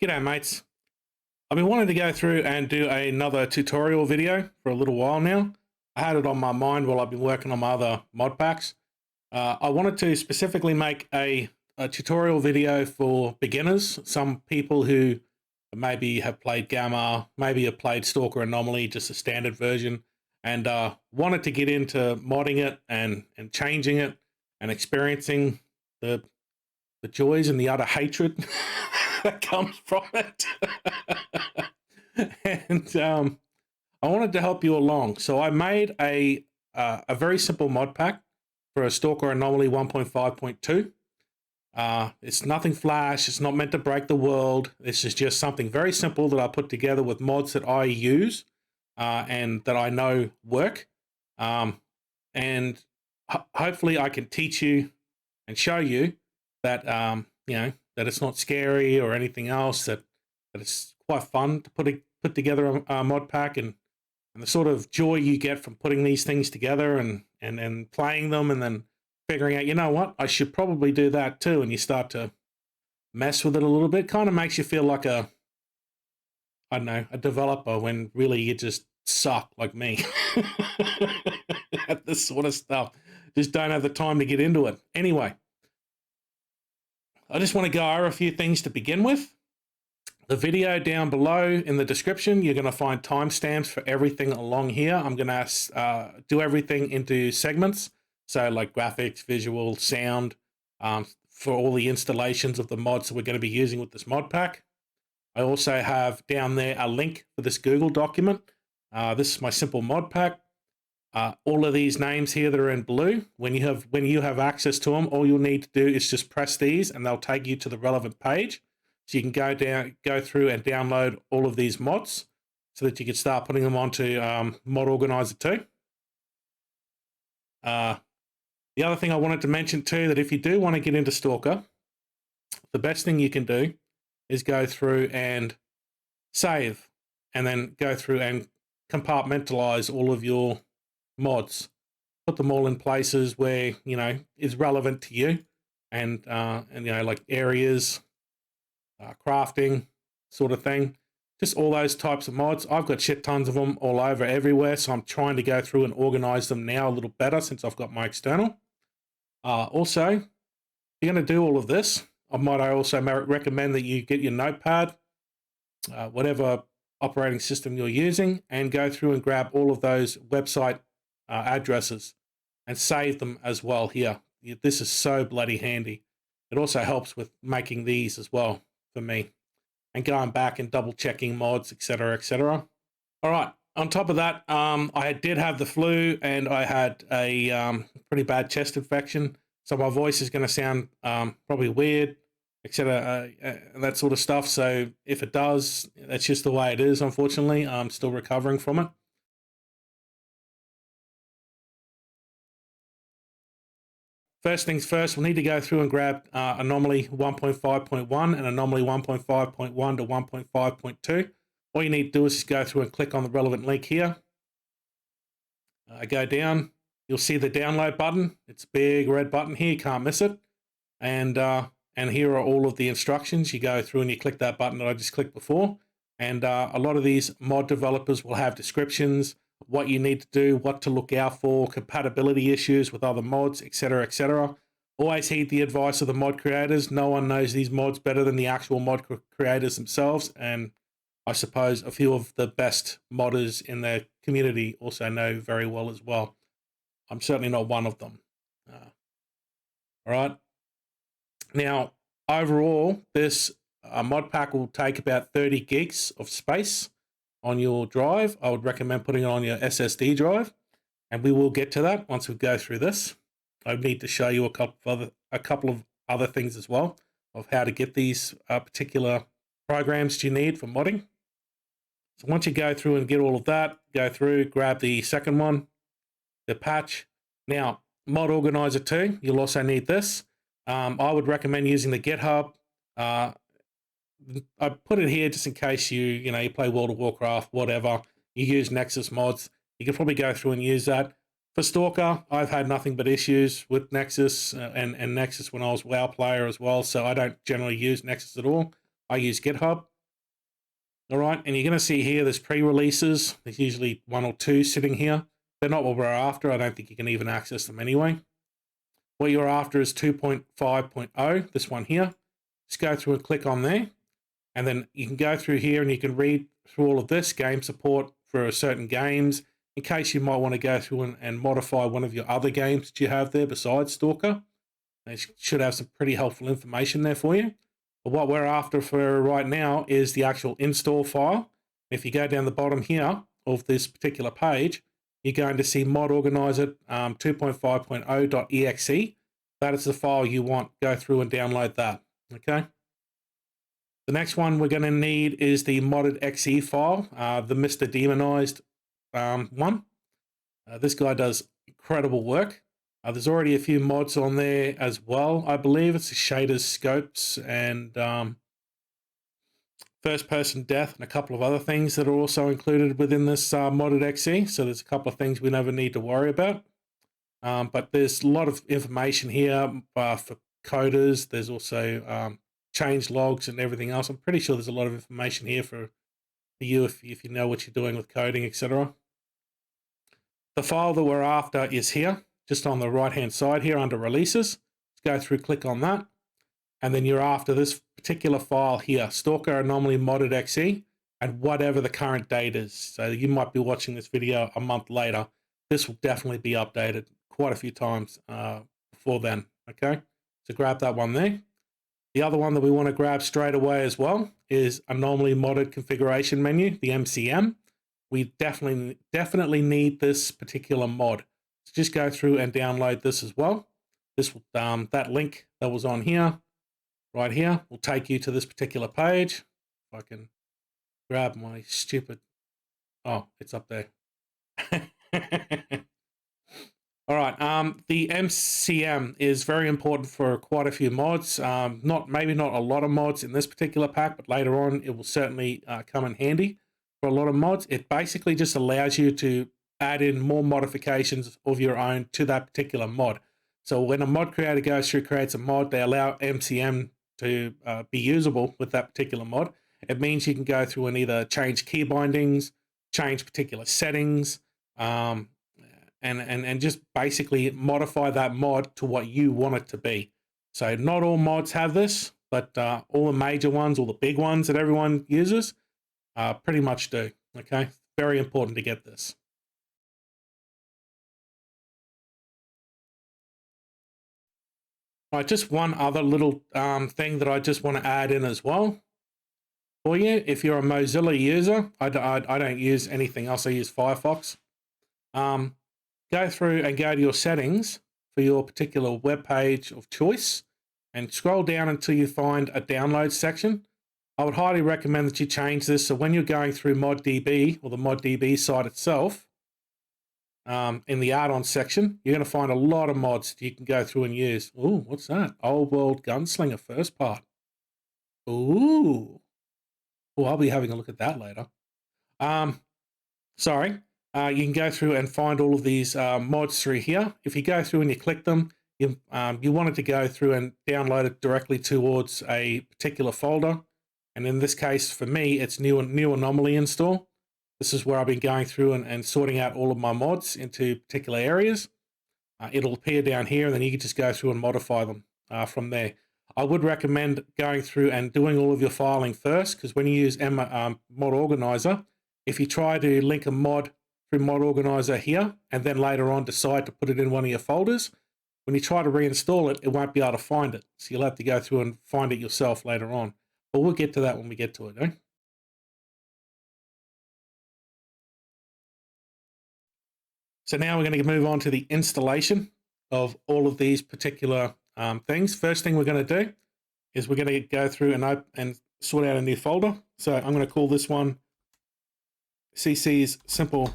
G'day mates. I've been wanting to go through and do another tutorial video for a little while now. I had it on my mind while I've been working on my other mod packs. I wanted to specifically make a tutorial video for beginners, some people who maybe have played Gamma, maybe have played S.T.A.L.K.E.R Anomaly, just a standard version, and wanted to get into modding it and changing it and experiencing the joys and the utter hatred that comes from it. And I wanted to help you along. So I made a very simple mod pack for a S.T.A.L.K.E.R Anomaly 1.5.2. It's nothing flash. It's not meant to break the world. This is just something very simple that I put together with mods that I use and that I know work. And hopefully I can teach you and show you that that it's not scary or anything else. That it's quite fun to put together a mod pack, and the sort of joy you get from putting these things together and playing them, and then figuring out, you know what, I should probably do that too. And you start to mess with it a little bit. Kind of makes you feel like a developer when really you just suck like me at this sort of stuff. Just don't have the time to get into it. Anyway, I just want to go over a few things to begin with. The video down below in the description, you're going to find timestamps for everything along here. I'm going to do everything into segments. So like graphics, visual, sound, for all the installations of the mods that we're going to be using with this mod pack. I also have down there a link for this Google document. This is my simple mod pack. All of these names here that are in blue, when you have access to them, all you'll need to do is just press these and they'll take you to the relevant page. So you can go through and download all of these mods so that you can start putting them onto Mod Organizer 2. The other thing I wanted to mention too, that if you do want to get into S.T.A.L.K.E.R, the best thing you can do is go through and save, and then go through and compartmentalize all of your mods. Put them all in places where, is relevant to you, and like areas, crafting sort of thing, just all those types of mods. I've got shit tons of them all over everywhere, so I'm trying to go through and organize them now a little better since I've got my external. Also, if you're going to do all of this, I also recommend that you get your notepad, whatever operating system you're using, and go through and grab all of those website addresses and save them as well here. This is so bloody handy. It also helps with making these as well for me, and going back and double checking mods, etc., etc. All right. On top of that, I did have the flu, and I had a pretty bad chest infection, so my voice is going to sound probably weird, etc., that sort of stuff. So if it does, that's just the way it is. Unfortunately, I'm still recovering from it. First things first, we'll need to go through and grab Anomaly 1.5.1 and Anomaly 1.5.1 to 1.5.2. All you need to do is just go through and click on the relevant link here. Go down, you'll see the download button. It's a big red button here, you can't miss it. And here are all of the instructions. You go through and you click that button that I just clicked before. And a lot of these mod developers will have descriptions, what you need to do, what to look out for, compatibility issues with other mods, etc., etc. Always heed the advice of the mod creators. No one knows these mods better than the actual mod creators themselves, and I suppose a few of the best modders in their community also know very well as well. I'm certainly not one of them. All right. Now, overall, this mod pack will take about 30 gigs of space on your drive. I would recommend putting it on your SSD drive, and we will get to that once we go through this. I need to show you a couple of other things as well of how to get these particular programs you need for modding. So once you go through and get all of that, go through, grab the second one, the patch. Now, Mod Organizer 2, you'll also need this. I would recommend using the GitHub. I put it here just in case you play World of Warcraft, whatever. You use Nexus mods. You can probably go through and use that. For S.T.A.L.K.E.R, I've had nothing but issues with Nexus and Nexus when I was WoW player as well, so I don't generally use Nexus at all. I use GitHub. All right, and you're going to see here there's pre-releases. There's usually 1 or 2 sitting here. They're not what we're after. I don't think you can even access them anyway. What you're after is 2.5.0, this one here. Just go through and click on there. And then you can go through here and you can read through all of this, game support for certain games, in case you might want to go through and modify one of your other games that you have there besides Stalker. They should have some pretty helpful information there for you. But what we're after for right now is the actual install file. If you go down the bottom here of this particular page, you're going to see mod organizer 2.5.0.exe. That is the file you want. Go through and download that. Okay. The next one we're going to need is the modded XE file, the Mr. Demonized one. This guy does incredible work. There's already a few mods on there as well, I believe. It's the shaders, scopes, and first-person death, and a couple of other things that are also included within this modded XE. So there's a couple of things we never need to worry about. But there's a lot of information here for coders. There's also change logs and everything else. I'm pretty sure there's a lot of information here for you if you know what you're doing with coding, etc. The file that we're after is here, just on the right-hand side here under releases. Let's go through, click on that. And then you're after this particular file here, S.T.A.L.K.E.R Anomaly modded XE, and whatever the current date is. So you might be watching this video a month later. This will definitely be updated quite a few times before then, okay? So grab that one there. The other one that we want to grab straight away as well is Anomaly modded configuration menu, the MCM. We definitely need this particular mod. So just go through and download this as well. This will, that link that was on here, right here, will take you to this particular page. If I can grab my stupid, oh, it's up there. All right, the MCM is very important for quite a few mods. Maybe not a lot of mods in this particular pack, but later on it will certainly come in handy for a lot of mods. It basically just allows you to add in more modifications of your own to that particular mod. So when a mod creator goes through, creates a mod, they allow MCM to be usable with that particular mod. It means you can go through and either change keybindings, change particular settings, and just basically modify that mod to what you want it to be. So not all mods have this, but all the major ones, all the big ones that everyone uses, pretty much do. Okay, very important to get this. All right, just one other little thing that I just want to add in as well for you. If you're a Mozilla user, I don't use anything else. I use Firefox. Go through and go to your settings for your particular web page of choice and scroll down until you find a download section. I would highly recommend that you change this so when you're going through ModDB or the ModDB site itself, in the add-on section, you're going to find a lot of mods that you can go through and use. Ooh, what's that? Old World Gunslinger first part. Ooh. Well, I'll be having a look at that later. Sorry. You can go through and find all of these mods through here. If you go through and you click them, you want it to go through and download it directly towards a particular folder. And in this case, for me, it's new Anomaly install. This is where I've been going through and sorting out all of my mods into particular areas. It'll appear down here, and then you can just go through and modify them from there. I would recommend going through and doing all of your filing first, because when you use Mod Organizer, if you try to link a mod through Mod Organizer here, and then later on decide to put it in one of your folders, when you try to reinstall it, it won't be able to find it. So you'll have to go through and find it yourself later on. But we'll get to that when we get to it, eh? So now we're going to move on to the installation of all of these particular things. First thing we're going to do is we're going to go through and sort out a new folder. So I'm going to call this one CC's Simple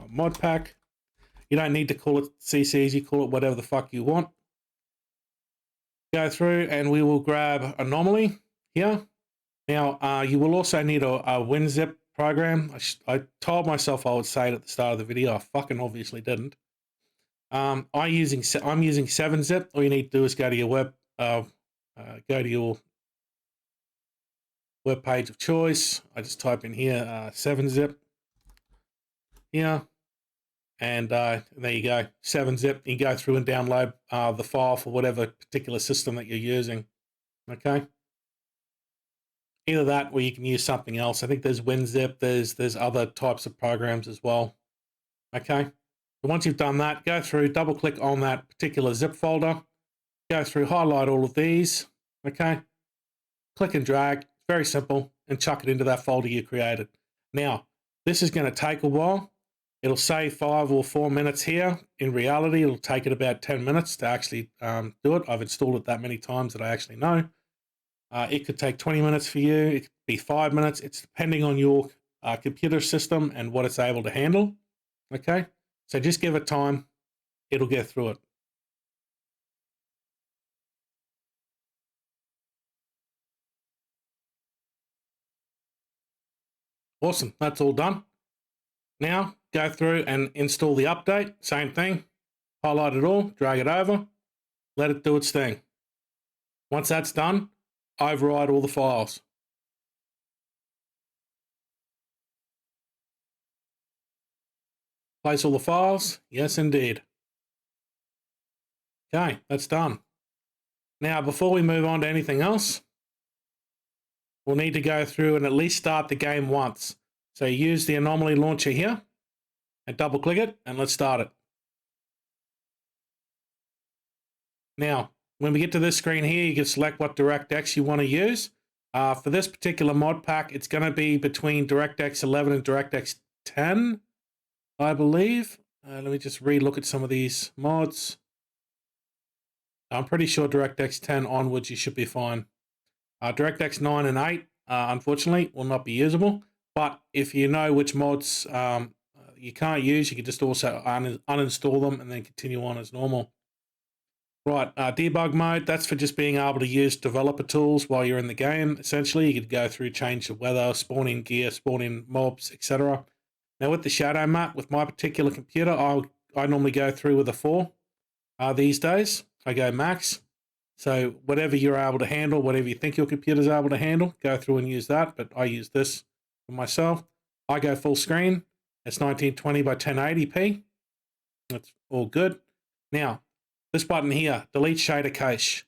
Mod Pack. You don't need to call it CC's, you call it whatever the fuck you want. Go through and we will grab Anomaly here. Now, you will also need a WinZip program. I told myself I would say it at the start of the video. I fucking obviously didn't. I'm using 7-Zip. All you need to do is go to your web page of choice. I just type in here 7-zip here, and there you go, 7-zip. You go through and download the file for whatever particular system that you're using. Okay. Either that or you can use something else. I think there's WinZip, there's other types of programs as well. Okay. So once you've done that, go through, double click on that particular zip folder, go through, highlight all of these. Okay. Click and drag, very simple, and chuck it into that folder you created. Now, this is going to take a while. It'll say 5 or 4 minutes here. In reality, it'll take it about 10 minutes to actually do it. I've installed it that many times that I actually know. It could take 20 minutes for you. It could be 5 minutes. It's depending on your computer system and what it's able to handle. Okay, so just give it time. It'll get through it. Awesome, that's all done. Now go through and install the update. Same thing. Highlight it all, drag it over, let it do its thing. Once that's done, override all the files. Place all the files. Yes, indeed. Okay, that's done. Now, before we move on to anything else, we'll need to go through and at least start the game once. So use the Anomaly launcher here and double click it, and let's start it. Now, when we get to this screen here, you can select what DirectX you want to use. For this particular mod pack, it's going to be between DirectX 11 and DirectX 10, I believe. Let me just re-look at some of these mods. I'm pretty sure DirectX 10 onwards, you should be fine. DirectX 9 and 8, unfortunately, will not be usable. But if you know which mods you can't use, you can just also uninstall them and then continue on as normal. Right, debug mode, that's for just being able to use developer tools while you're in the game. Essentially, you could go through, change the weather, spawn in gear, spawn in mobs, etc. Now with the shadow map, with my particular computer, I normally go through with a 4 these days. I go max. So whatever you're able to handle, whatever you think your computer's able to handle, go through and use that. But I use this for myself. I go full screen. It's 1920 by 1080p. That's all good. Now, this button here, delete shader cache.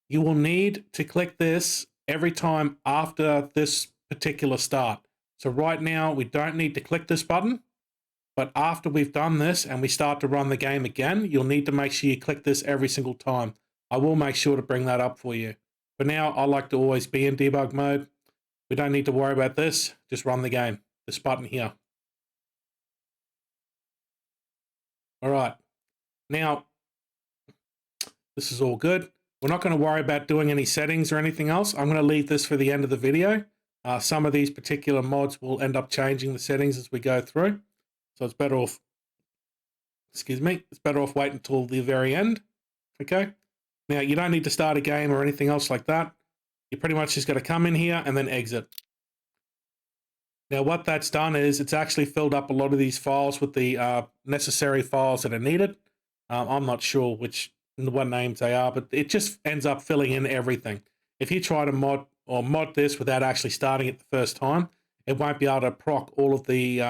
You will need to click this every time after this particular start. So right now, we don't need to click this button. But after we've done this and we start to run the game again, you'll need to make sure you click this every single time. I will make sure to bring that up for you. For now, I like to always be in debug mode. We don't need to worry about this. Just run the game. This button here. All right. Now, this is all good. We're not going to worry about doing any settings or anything else. I'm going to leave this for the end of the video. Some of these particular mods will end up changing the settings as we go through. So it's better off, excuse me, it's better off waiting until the very end. Okay. Now, you don't need to start a game or anything else like that. You pretty much just got to come in here and then exit. Now, what that's done is it's actually filled up a lot of these files with the necessary files that are needed. I'm not sure what names they are, but it just ends up filling in everything. If you try to mod this without actually starting it the first time, it won't be able to proc all of the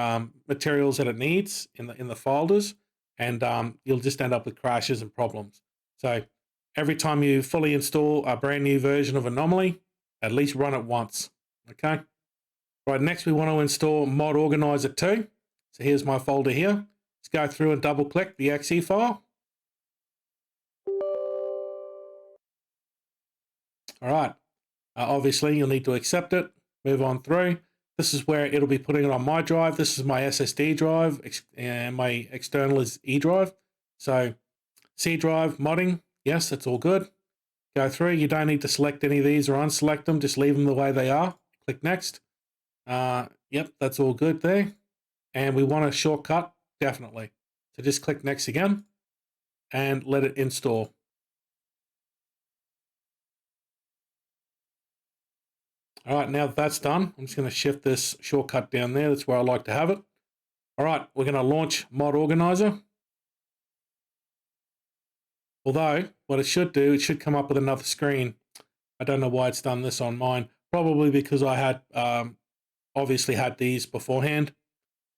materials that it needs in the folders, and you'll just end up with crashes and problems. So every time you fully install a brand new version of Anomaly, at least run it once. Okay. Right, next we want to install Mod Organizer 2. So here's my folder here. Let's go through and double click the exe file. All right. Obviously, you'll need to accept it. Move on through. This is where it'll be putting it on my drive. This is my SSD drive, and my external is E drive. So C drive modding, yes, that's all good. Go through. You don't need to select any of these or unselect them. Just leave them the way they are. Click next. Yep, that's all good there. And we want a shortcut, definitely. So just click next again and let it install. All right, now that that's done, I'm just going to shift this shortcut down there. That's where I like to have it. All right, we're going to launch Mod Organizer. Although, what it should do, it should come up with another screen. I don't know why it's done this on mine. probably because I had obviously had these beforehand.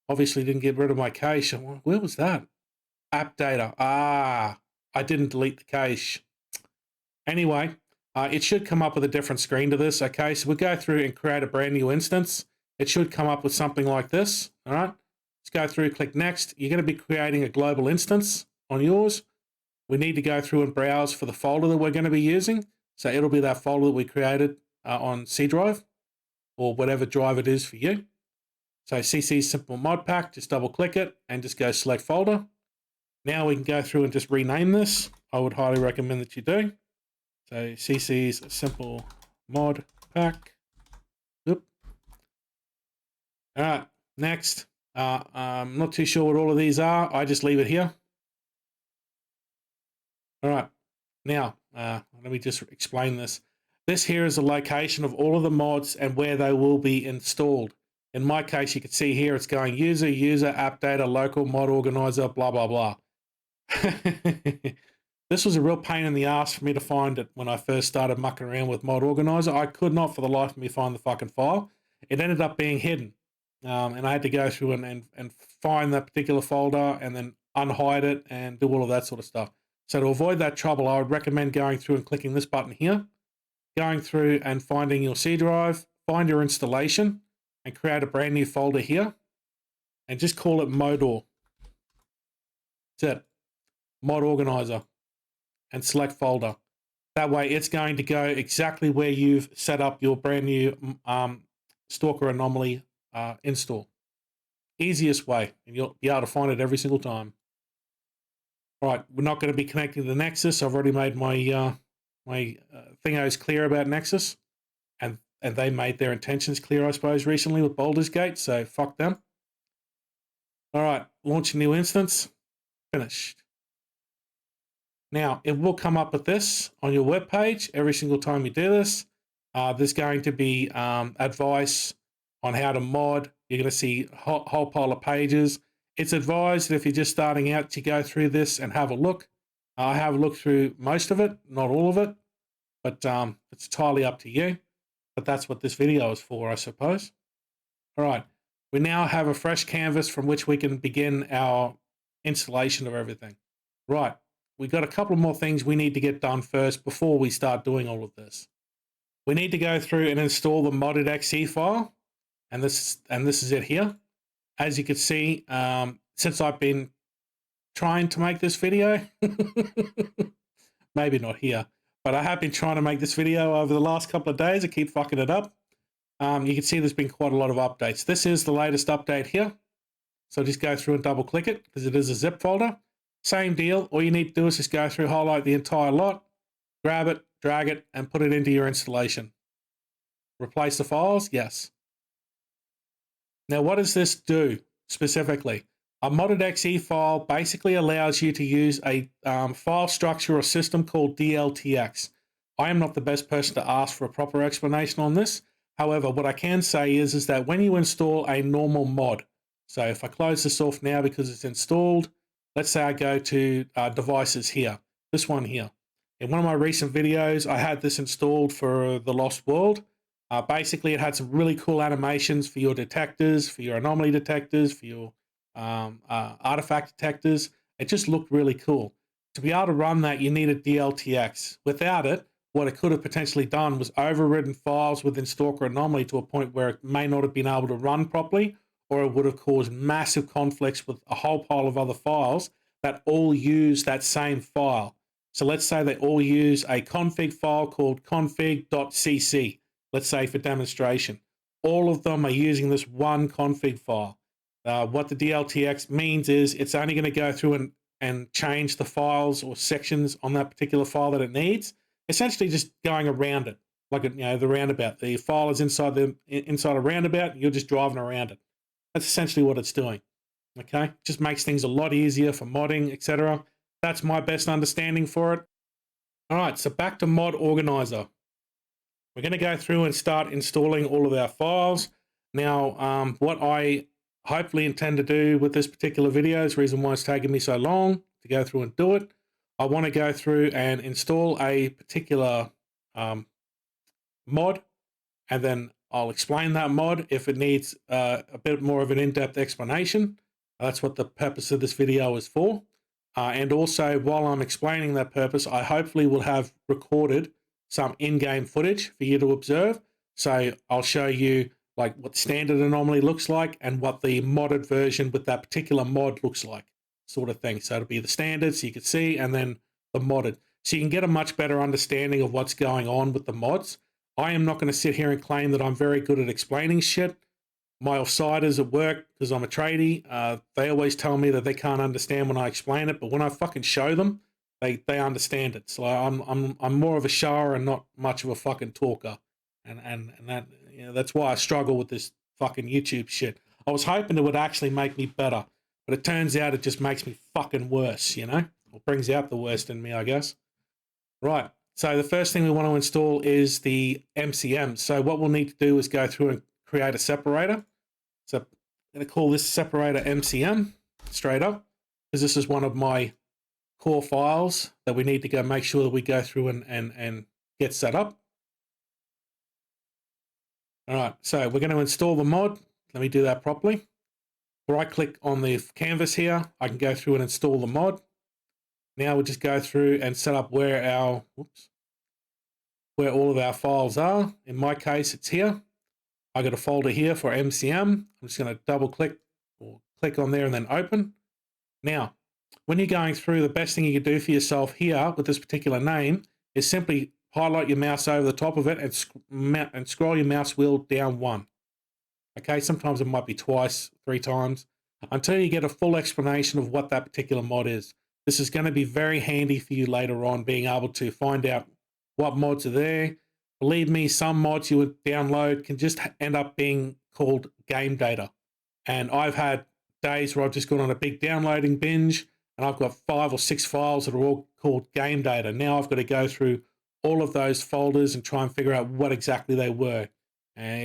Obviously didn't get rid of my cache. Where was that? App data. Ah, I didn't delete the cache. Anyway, it should come up with a different screen to this. Okay, so we'll go through and create a brand new instance. It should come up with something like this. All right, let's go through, click next. You're going to be creating a global instance on yours. We need to go through and browse for the folder that we're going to be using. So it'll be that folder that we created on C drive or whatever drive it is for you. So CC Simple Mod Pack, just double click it and just go select folder. Now we can go through and just rename this. I would highly recommend that you do. So CC's Simple Mod Pack. Oop. All right, next. I'm not too sure what all of these are. I just leave it here. All right, now let me just explain this. This here is a location of all of the mods and where they will be installed. In my case, you can see here it's going user, app data, local, mod organizer, blah, blah, blah. This was a real pain in the ass for me to find it when I first started mucking around with mod organizer. I could not for the life of me find the fucking file. It ended up being hidden. And I had to go through and find that particular folder and then unhide it and do all of that sort of stuff. So to avoid that trouble, I would recommend going through and clicking this button here, going through and finding your C drive, find your installation, and create a brand new folder here, and just call it Modor. That's it. Mod organizer, and select folder. That way it's going to go exactly where you've set up your brand new S.T.A.L.K.E.R Anomaly install. Easiest way, and you'll be able to find it every single time. All right, we're not going to be connecting to the Nexus. I've already made my thingos clear about Nexus, and they made their intentions clear, I suppose, recently with Baldur's Gate, so fuck them. All right, launch a new instance. Finished. Now, it will come up with this on your web page every single time you do this. There's going to be advice on how to mod. You're going to see a whole pile of pages. It's advised that if you're just starting out to go through this and have a look. I have a look through most of it, not all of it, but it's entirely up to you. But that's what this video is for, I suppose. All right, we now have a fresh canvas from which we can begin our installation of everything. Right. We've got a couple more things we need to get done first before we start doing all of this. We need to go through and install the modded.exe file, and this is it here. As you can see, since I've been trying to make this video, maybe not here, but I have been trying to make this video over the last couple of days. I keep fucking it up. You can see there's been quite a lot of updates. This is the latest update here. So just go through and double click it because it is a zip folder. Same deal. All you need to do is just go through, highlight the entire lot, grab it, drag it, and put it into your installation. Replace the files? Yes. Now, what does this do specifically? A modded.exe file basically allows you to use a file structure or system called DLTX. I am not the best person to ask for a proper explanation on this. However, what I can say is that when you install a normal mod, so if I close this off now because it's installed, let's say I go to devices here, this one here. In one of my recent videos, I had this installed for The Lost World. Basically, it had some really cool animations for your detectors, for your anomaly detectors, for your artifact detectors. It just looked really cool. To be able to run that, you needed DLTX. Without it, what it could have potentially done was overridden files within S.T.A.L.K.E.R Anomaly to a point where it may not have been able to run properly, or it would have caused massive conflicts with a whole pile of other files that all use that same file. So let's say they all use a config file called config.cc, let's say for demonstration. All of them are using this one config file. What the DLTX means is it's only going to go through and change the files or sections on that particular file that it needs, essentially just going around it, like the roundabout. The file is inside a roundabout, and you're just driving around it. That's essentially what it's doing. Okay, just makes things a lot easier for modding, etc. That's my best understanding for it. All right, so back to Mod Organizer. We're going to go through and start installing all of our files. Now, what I hopefully intend to do with this particular video is the reason why it's taking me so long to go through and do it. I want to go through and install a particular mod, and then I'll explain that mod if it needs a bit more of an in-depth explanation. That's what the purpose of this video is for. And also, while I'm explaining that purpose, I hopefully will have recorded some in-game footage for you to observe. So I'll show you like what standard anomaly looks like and what the modded version with that particular mod looks like, sort of thing. So it'll be the standard so you can see, and then the modded. So you can get a much better understanding of what's going on with the mods. I am not going to sit here and claim that I'm very good at explaining shit. My offsiders at work, because I'm a tradie, they always tell me that they can't understand when I explain it, but when I fucking show them, they understand it. So I'm more of a shower and not much of a fucking talker, and that, you know, that's why I struggle with this fucking YouTube shit. I was hoping it would actually make me better, but it turns out it just makes me fucking worse, you know? Or brings out the worst in me, I guess. Right. So the first thing we want to install is the MCM. So what we'll need to do is go through and create a separator. So I'm going to call this separator MCM straight up, because this is one of my core files that we need to go make sure that we go through and get set up. All right, so we're going to install the mod. Let me do that properly. Right click on the canvas here. I can go through and install the mod. Now we'll just go through and set up where our, where all of our files are. In my case, it's here. I got a folder here for MCM. I'm just going to double click or click on there and then open. Now, when you're going through, the best thing you can do for yourself here with this particular name is simply highlight your mouse over the top of it and scroll your mouse wheel down one. Okay, sometimes it might be twice, 3 times, until you get a full explanation of what that particular mod is. This is going to be very handy for you later on, being able to find out what mods are there. Believe me, some mods you would download can just end up being called game data. And I've had days where I've just gone on a big downloading binge and I've got 5 or 6 files that are all called game data. Now I've got to go through all of those folders and try and figure out what exactly they were. And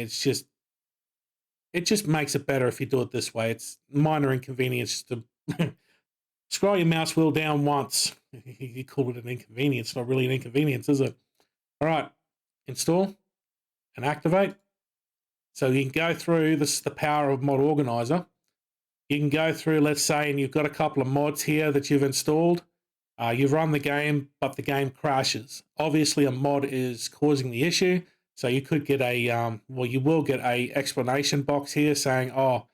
it just makes it better if you do it this way. It's minor inconvenience to scroll your mouse wheel down once. You call it an inconvenience, not really an inconvenience, is it? All right, install and activate. So you can go through, this is the power of Mod Organizer. You can go through, let's say, and you've got a couple of mods here that you've installed. You've run the game, but the game crashes. Obviously, a mod is causing the issue. So you could get a, well, you will get a explanation box here saying, oh,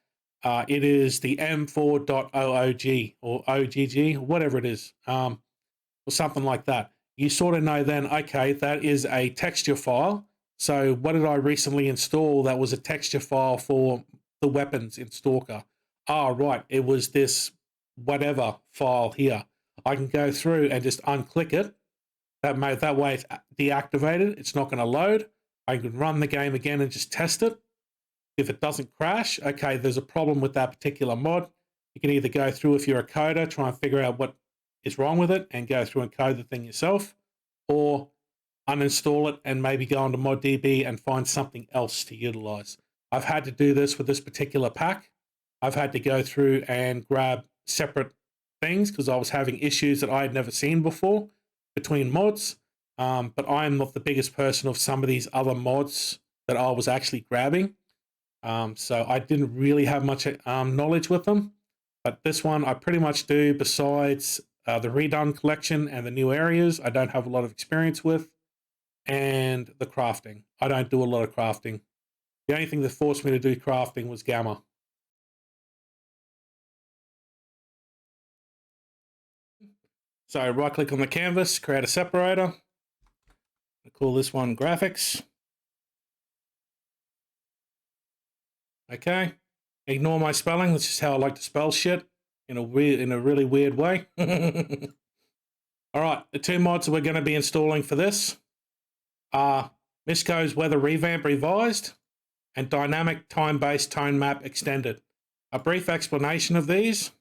it is the m4.oog or OGG, whatever it is, or something like that. You sort of know then, okay, that is a texture file. So what did I recently install that was a texture file for the weapons in S.T.A.L.K.E.R? Oh, right, it was this whatever file here. I can go through and just unclick it. That way it's deactivated. It's not going to load. I can run the game again and just test it. If it doesn't crash, okay, there's a problem with that particular mod. You can either go through, if you're a coder, try and figure out what is wrong with it and go through and code the thing yourself, or uninstall it and maybe go onto ModDB and find something else to utilize. I've had to do this with this particular pack. I've had to go through and grab separate things because I was having issues that I had never seen before between mods. But I am not the biggest person of some of these other mods that I was actually grabbing. So I didn't really have much knowledge with them. But this one I pretty much do, besides the redone collection and the new areas I don't have a lot of experience with. And the crafting. I don't do a lot of crafting. The only thing that forced me to do crafting was Gamma. So right click on the canvas, create a separator. I call this one Graphixs. Okay. Ignore my spelling. That's just how I like to spell shit in a really weird way. All right, the 2 mods that we're going to be installing for this are Misco's Weather Revamp Revised and Dynamic Time-Based Tone Map Extended. A brief explanation of these.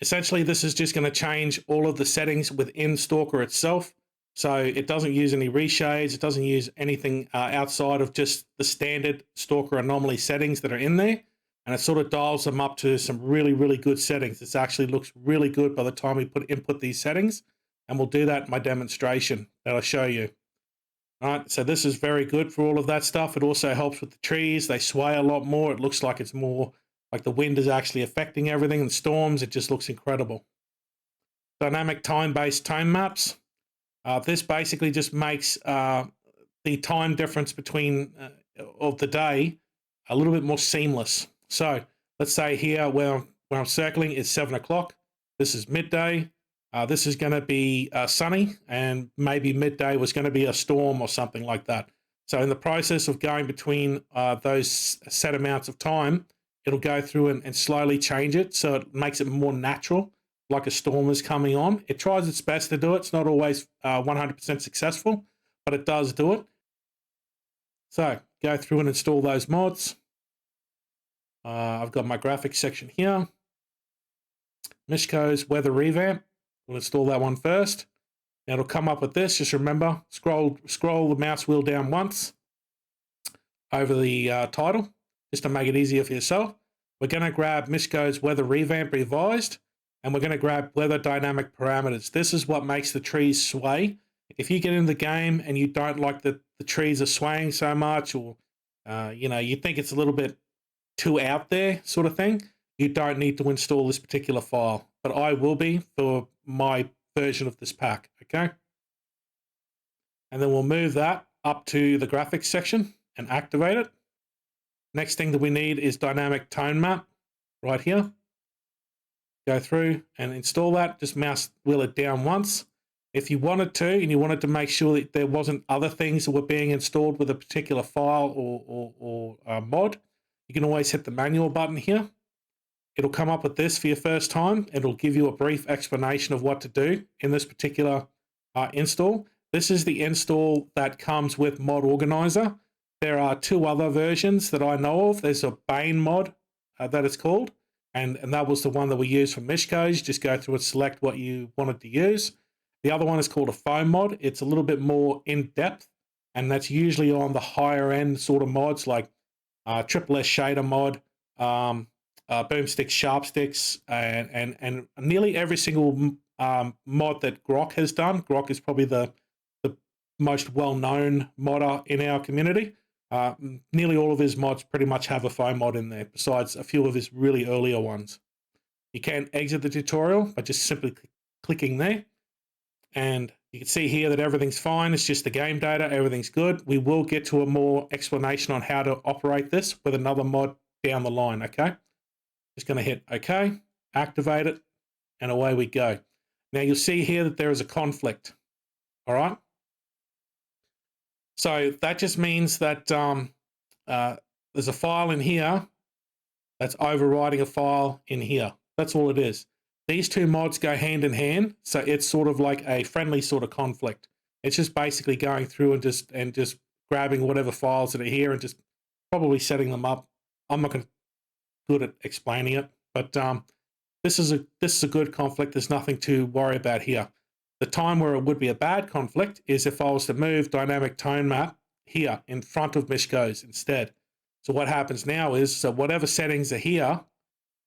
Essentially, this is just going to change all of the settings within S.T.A.L.K.E.R itself. So it doesn't use any reshades. It doesn't use anything outside of just the standard S.T.A.L.K.E.R anomaly settings that are in there. And it sort of dials them up to some really, really good settings. This actually looks really good by the time we input these settings. And we'll do that in my demonstration that I'll show you. Right, so this is very good for all of that stuff. It also helps with the trees. They sway a lot more. It looks like it's more like the wind is actually affecting everything and storms. It just looks incredible. Dynamic time-based tone maps. This basically just makes the time difference between of the day a little bit more seamless. So let's say here where I'm circling is 7 o'clock. This is midday. This is going to be sunny, and maybe midday was going to be a storm or something like that. So in the process of going between those set amounts of time, it'll go through and slowly change it, so it makes it more natural, like a storm is coming on. It tries its best to do it. It's not always 100% successful, but it does do it. So go through and install those mods. I've got my graphics section here. Mishko's weather revamp. We'll install that one first. Now it'll come up with this. Just remember, scroll the mouse wheel down once over the title, just to make it easier for yourself. We're going to grab Mishko's weather revamp revised, and we're going to grab weather dynamic parameters. This is what makes the trees sway. If you get into the game and you don't like that the trees are swaying so much, or you think it's a little bit too out there sort of thing, you don't need to install this particular file. But I will be for my version of this pack, okay? And then we'll move that up to the graphics section and activate it. Next thing that we need is dynamic tone map right here. Go through and install that. Just mouse wheel it down once. If you wanted to, and you wanted to make sure that there wasn't other things that were being installed with a particular file or mod, you can always hit the manual button here. It'll come up with this for your first time. It'll give you a brief explanation of what to do in this particular install. This is the install that comes with Mod Organizer. There are two other versions that I know of. There's a Bane mod that it's called, and that was the one that we used for Mishko's. Just go through and select what you wanted to use. The other one is called a Foam mod. It's a little bit more in-depth, and that's usually on the higher end sort of mods like Triple S Shader mod, Boomstick, Sharpsticks, and nearly every single mod that Grok has done. Grok is probably the most well-known modder in our community. Nearly all of his mods pretty much have a foam mod in there, besides a few of his really earlier ones. You can exit the tutorial by just simply clicking there. And you can see here that everything's fine. It's just the game data. Everything's good. We will get to a more explanation on how to operate this with another mod down the line, okay? Just going to hit OK, activate it, and away we go. Now you'll see here that there is a conflict, all right? So that just means that there's a file in here that's overriding a file in here. That's all it is. These two mods go hand in hand, so it's sort of like a friendly sort of conflict. It's just basically going through and just grabbing whatever files that are here and just probably setting them up. I'm not good at explaining it, but this is a good conflict. There's nothing to worry about here. The time where it would be a bad conflict is if I was to move dynamic tone map here in front of Mishko's instead. So what happens now is, so whatever settings are here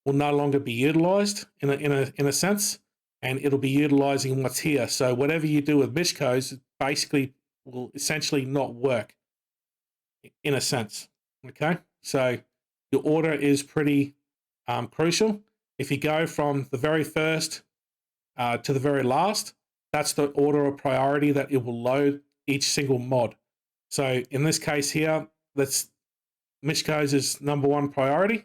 will no longer be utilized in a sense, and it'll be utilizing what's here. So whatever you do with Mishko's basically will essentially not work in a sense. Okay, so your order is pretty crucial. If you go from the very first to the very last, that's the order of priority that it will load each single mod. So in this case here, that's Mishko's is #1 priority,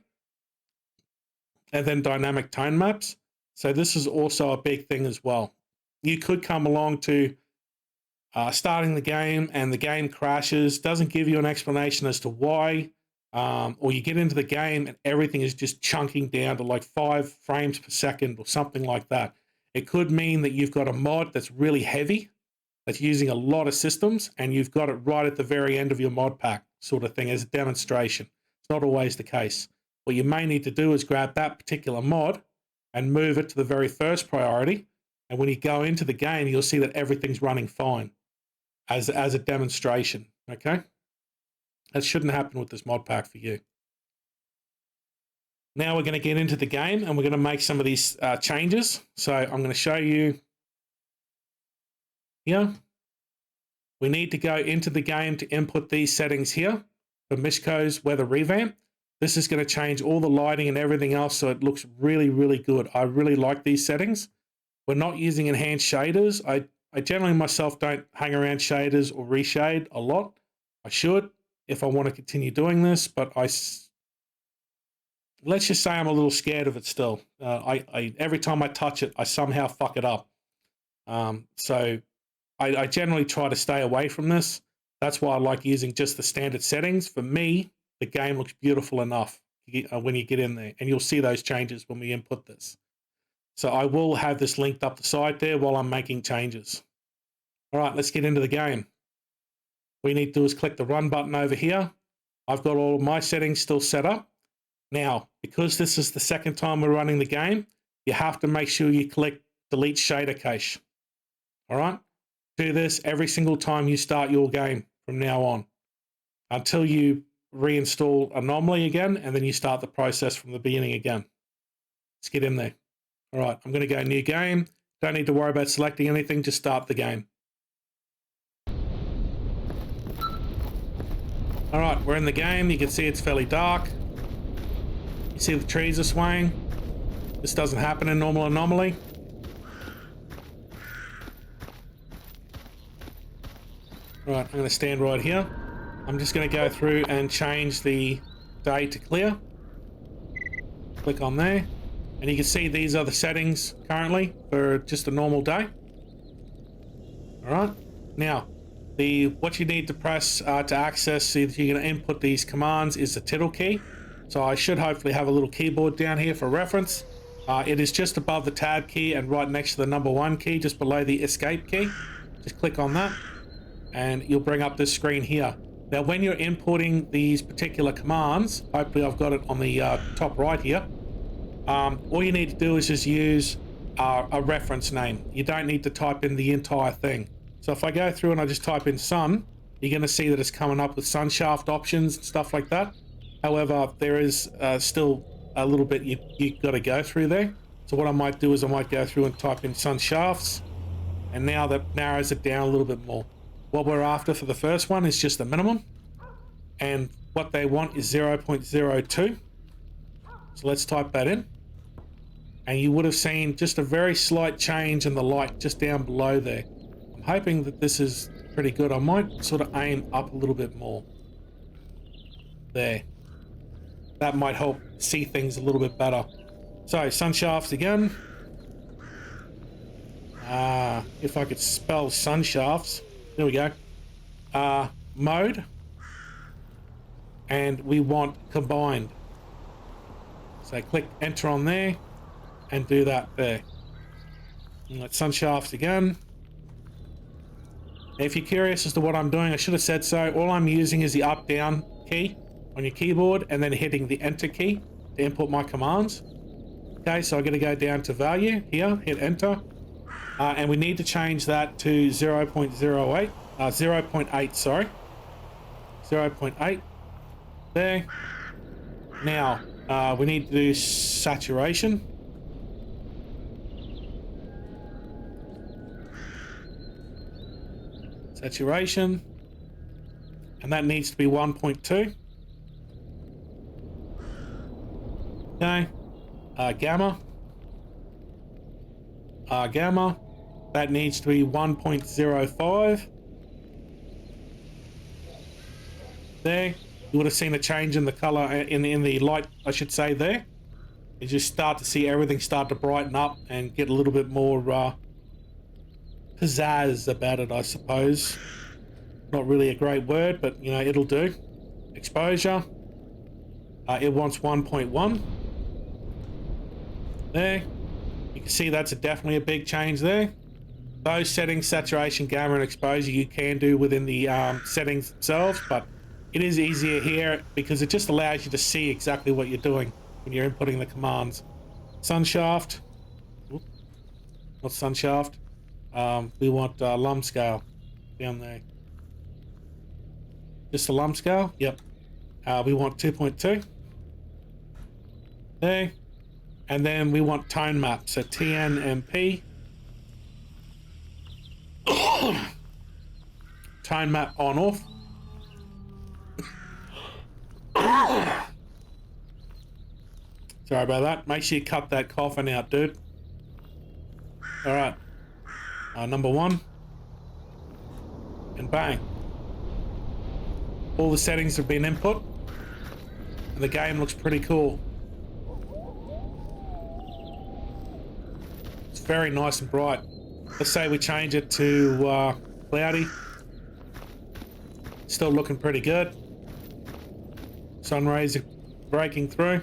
and then dynamic tone maps. So this is also a big thing as well. You could come along to starting the game and the game crashes, doesn't give you an explanation as to why, or you get into the game and everything is just chunking down to like 5 frames per second or something like that. It could mean that you've got a mod that's really heavy, that's using a lot of systems, and you've got it right at the very end of your mod pack sort of thing as a demonstration. It's not always the case. What you may need to do is grab that particular mod and move it to the very first priority. And when you go into the game, you'll see that everything's running fine as a demonstration, okay? That shouldn't happen with this mod pack for you. Now we're going to get into the game and we're going to make some of these changes. So I'm going to show you here. we need to go into the game to input these settings here for Mishko's weather revamp. This is going to change all the lighting and everything else, so it looks really, really good. I really like these settings. We're not using enhanced shaders. I generally myself don't hang around shaders or reshade a lot. I should if I want to continue doing this, but let's just say I'm a little scared of it still. Every time I touch it, I somehow fuck it up. So I generally try to stay away from this. That's why I like using just the standard settings. For me, the game looks beautiful enough when you get in there, and you'll see those changes when we input this. So I will have this linked up the side there while I'm making changes. All right, let's get into the game. What you need to do is click the run button over here. I've got all of my settings still set up. Now, because this is the second time we're running the game, you have to make sure you click delete shader cache. All right? Do this every single time you start your game from now on until you reinstall Anomaly again, and then you start the process from the beginning again. Let's get in there. All right, I'm going to go new game. Don't need to worry about selecting anything, just start the game. All right, we're in the game. You can see it's fairly dark. You see the trees are swaying. This doesn't happen in normal Anomaly. Right, I'm going to stand right here. I'm just going to go through and change the day to clear. Click on there. And you can see these are the settings currently for just a normal day. All right. Now, what you need to press to access, if you're going to input these commands, is the title key. So I should hopefully have a little keyboard down here for reference. It is just above the tab key and right next to the number 1 key, just below the escape key. Just click on that and you'll bring up this screen here. Now, when you're importing these particular commands, hopefully I've got it on the top right here. All you need to do is just use a reference name. You don't need to type in the entire thing. So if I go through and I just type in sun, you're going to see that it's coming up with sun shaft options and stuff like that. However, there is still a little bit you've got to go through there. So what I might do is I might go through and type in sun shafts, and now that narrows it down a little bit more. What we're after for the first one is just the minimum, and what they want is 0.02. So let's type that in. And you would have seen just a very slight change in the light just down below there. I'm hoping that this is pretty good. I might sort of aim up a little bit more. There. That might help see things a little bit better. So, sun shafts again. If I could spell sun shafts. There we go. Mode. And we want combined. So click enter on there. And do that there. And let sun shafts again. If you're curious as to what I'm doing, I should have said so. All I'm using is the up down key on your keyboard and then hitting the enter key to input my commands. Okay, so I'm going to go down to value here, hit enter. And we need to change that to 0.08, 0.8, sorry. 0.8 there. Now, we need to do saturation. Saturation, and that needs to be 1.2. Okay, gamma, gamma, that needs to be 1.05. There, you would have seen a change in the color in the light, I should say. There, you just start to see everything start to brighten up and get a little bit more pizzazz about it, I suppose. Not really a great word, but you know, it'll do. Exposure, it wants 1.1. There, you can see that's definitely a big change there. Those settings, saturation, gamma, and exposure, you can do within the settings themselves, but it is easier here because it just allows you to see exactly what you're doing when you're inputting the commands. Sun shaft, not sun shaft. We want lum scale down there. Just the lum scale? Yep. We want 2.2. There. And then we want tone map. So TNMP. tone map on off. Sorry about that. Make sure you cut that coughing out, dude. All right. Number 1. And bang. All the settings have been input. And the game looks pretty cool. It's very nice and bright. Let's say we change it to cloudy. Still looking pretty good. Sun rays are breaking through.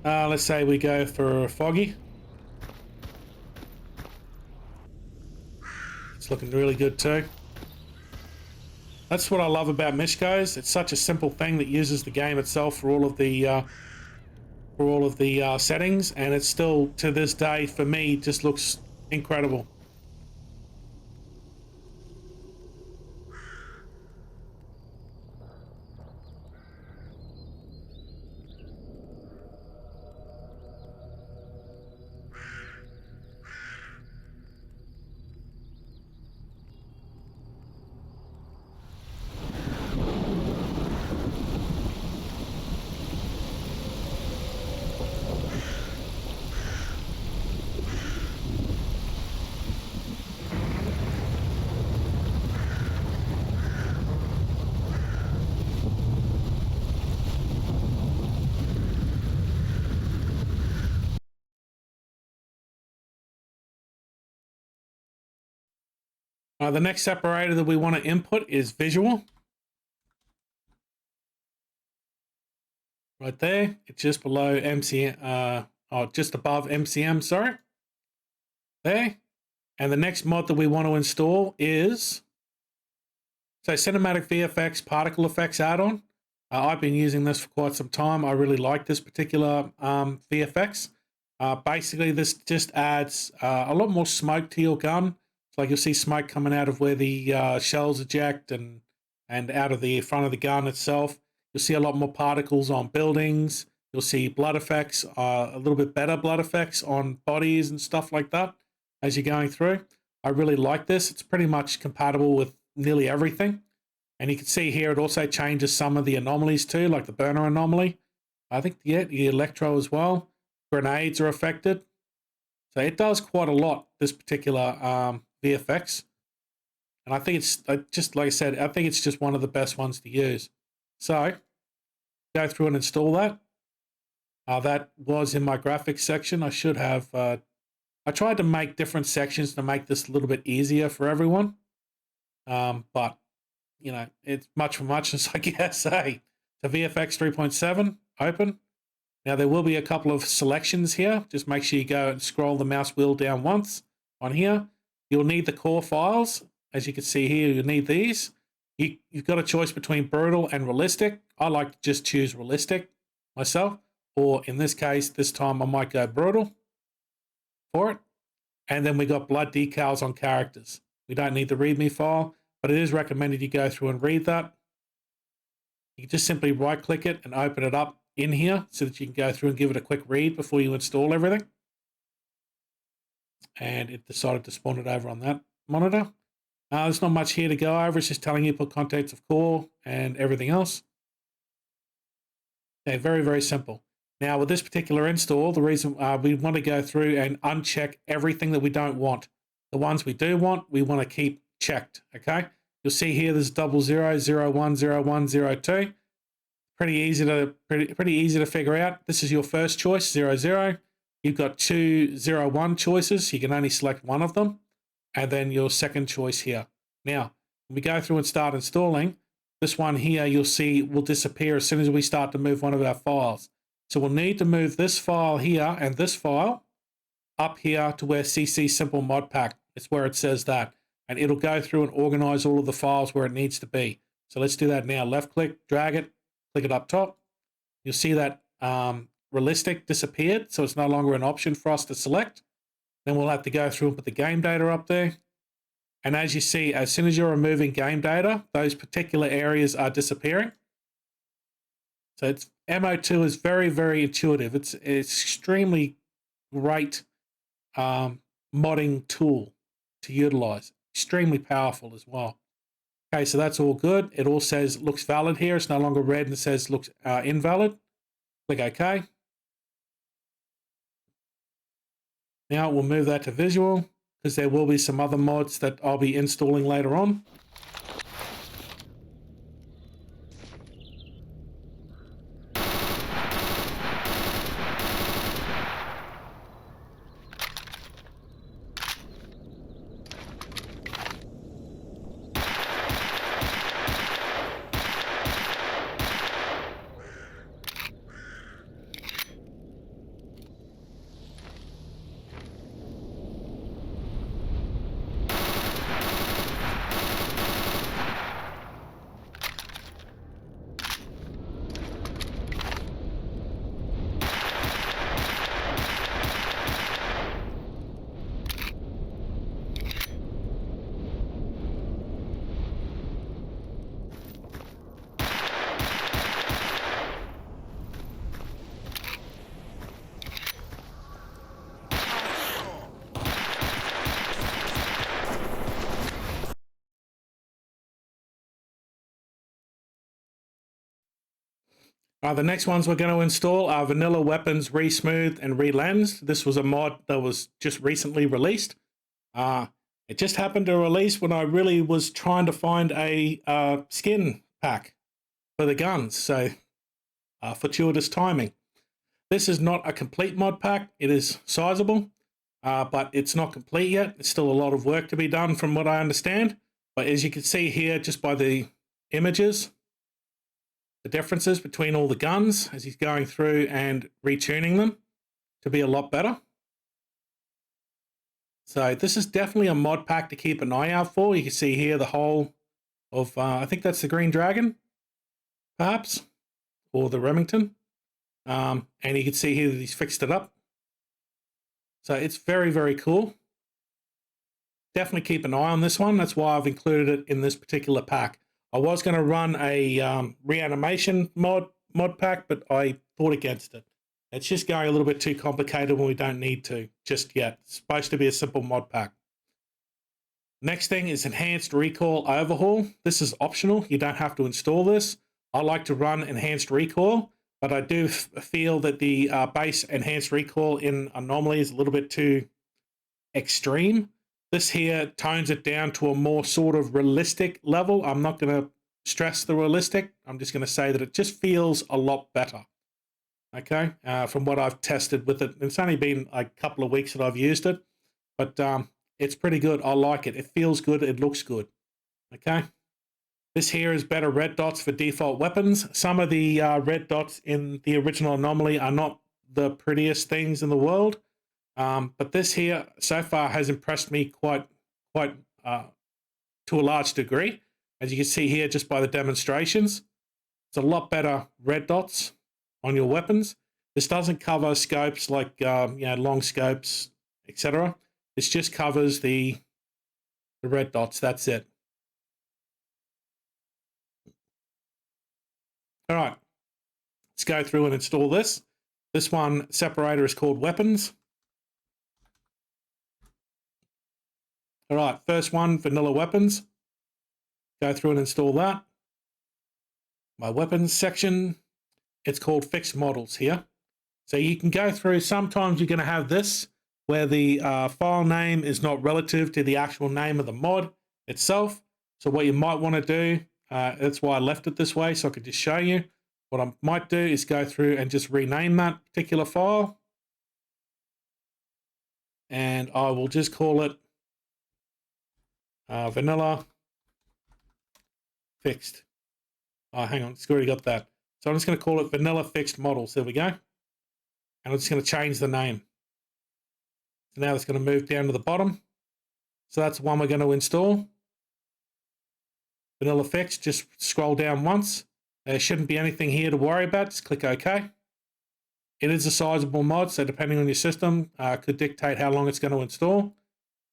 Let's say we go for foggy. It's looking really good too. That's what I love about Mishkos. It's such a simple thing that uses the game itself for all of the settings, and it still, to this day, for me, just looks incredible. The next separator that we want to input is visual. Right there, it's just below MCM, just above MCM, sorry. There. And the next mod that we want to install is, Cinematic VFX Particle Effects add-on. I've been using this for quite some time. I really like this particular VFX. Basically, this just adds a lot more smoke to your gun. It's like you'll see smoke coming out of where the shells eject and out of the front of the gun itself. You'll see a lot more particles on buildings. You'll see blood effects, a little bit better blood effects on bodies and stuff like that as you're going through. I really like this. It's pretty much compatible with nearly everything. And you can see here it also changes some of the anomalies too, like the burner anomaly. I think, yeah, the electro as well. Grenades are affected. So it does quite a lot, this particular VFX. And I think it's, just like I said, I think it's just one of the best ones to use. So go through and install that. That was in my graphics section. I should have, I tried to make different sections to make this a little bit easier for everyone. But, you know, it's much for muchness, I guess. Hey, the VFX 3.7, open. Now, there will be a couple of selections here. Just make sure you go and scroll the mouse wheel down once on here. You'll need the core files. As you can see here, you need these. You've got a choice between brutal and realistic. I like to just choose realistic myself. Or in this case, this time I might go brutal for it. And then we got blood decals on characters. We don't need the README file, but it is recommended you go through and read that. You can just simply right-click it and open it up in here so that you can go through and give it a quick read before you install everything. And it decided to spawn it over on that monitor. There's not much here to go over. It's just telling you put contents of core and everything else. Okay, very, very simple. Now, with this particular install, the reason we want to go through and uncheck everything that we don't want. The ones we do want, we want to keep checked, okay? You'll see here there's 00, 01, 01, 02. Pretty easy to figure out. This is your first choice, 00. You've got two 01 choices. You can only select one of them. And then your second choice here. Now, when we go through and start installing, this one here you'll see will disappear as soon as we start to move one of our files. So we'll need to move this file here and this file up here to where CC Simple Mod Pack. It's where it says that. And it'll go through and organize all of the files where it needs to be. So let's do that now. Left click, drag it, click it up top. You'll see that realistic disappeared. So it's no longer an option for us to select. Then we'll have to go through and put the game data up there. And as you see, as soon as you're removing game data, those particular areas are disappearing. So it's MO2 is very, very intuitive. It's extremely great modding tool to utilize. Extremely powerful as well. Okay, so that's all good. It all says looks valid here. It's no longer red and it says looks invalid. Click OK. Now we'll move that to visual because there will be some other mods that I'll be installing later on. The next ones we're going to install are Vanilla Weapons Resmoothed and Relensed. This was a mod that was just recently released. It just happened to release when I really was trying to find a skin pack for the guns. So fortuitous timing. This is not a complete mod pack. It is sizable, but it's not complete yet. It's still a lot of work to be done from what I understand. But as you can see here, just by the images, the differences between all the guns as he's going through and retuning them to be a lot better. So this is definitely a mod pack to keep an eye out for. You can see here the whole of, I think that's the Green Dragon, perhaps, or the Remington. And you can see here that he's fixed it up. So it's very, very cool. Definitely keep an eye on this one. That's why I've included it in this particular pack. I was going to run a reanimation mod pack, but I thought against it. It's just going a little bit too complicated when we don't need to just yet. It's supposed to be a simple mod pack. Next thing is Enhanced Recoil Overhaul. This is optional. You don't have to install this. I like to run Enhanced Recoil, but I do feel that the base Enhanced Recoil in Anomaly is a little bit too extreme. This here tones it down to a more sort of realistic level. I'm not going to stress the realistic. I'm just going to say that it just feels a lot better. Okay, from what I've tested with it. It's only been a couple of weeks that I've used it, but it's pretty good. I like it. It feels good. It looks good. Okay. This here is better red dots for default weapons. Some of the red dots in the original Anomaly are not the prettiest things in the world. But this here so far has impressed me quite to a large degree. As you can see here, just by the demonstrations, it's a lot better red dots on your weapons. This doesn't cover scopes like long scopes, etc. This just covers the red dots. That's it. All right, let's go through and install this. This one separator is called Weapons. All right, first one, Vanilla Weapons. Go through and install that. My weapons section, it's called Fixed Models here. So you can go through, sometimes you're going to have this, where the file name is not relative to the actual name of the mod itself. So what you might want to do, that's why I left it this way, so I could just show you. What I might do is go through and just rename that particular file. And I will just call it Vanilla Fixed. Oh, hang on, it's already got that. So I'm just going to call it Vanilla Fixed Models. There we go. And I'm just going to change the name. So now it's going to move down to the bottom. So that's the one we're going to install. Vanilla Fixed, just scroll down once. There shouldn't be anything here to worry about. Just click OK. It is a sizable mod, so depending on your system, could dictate how long it's going to install.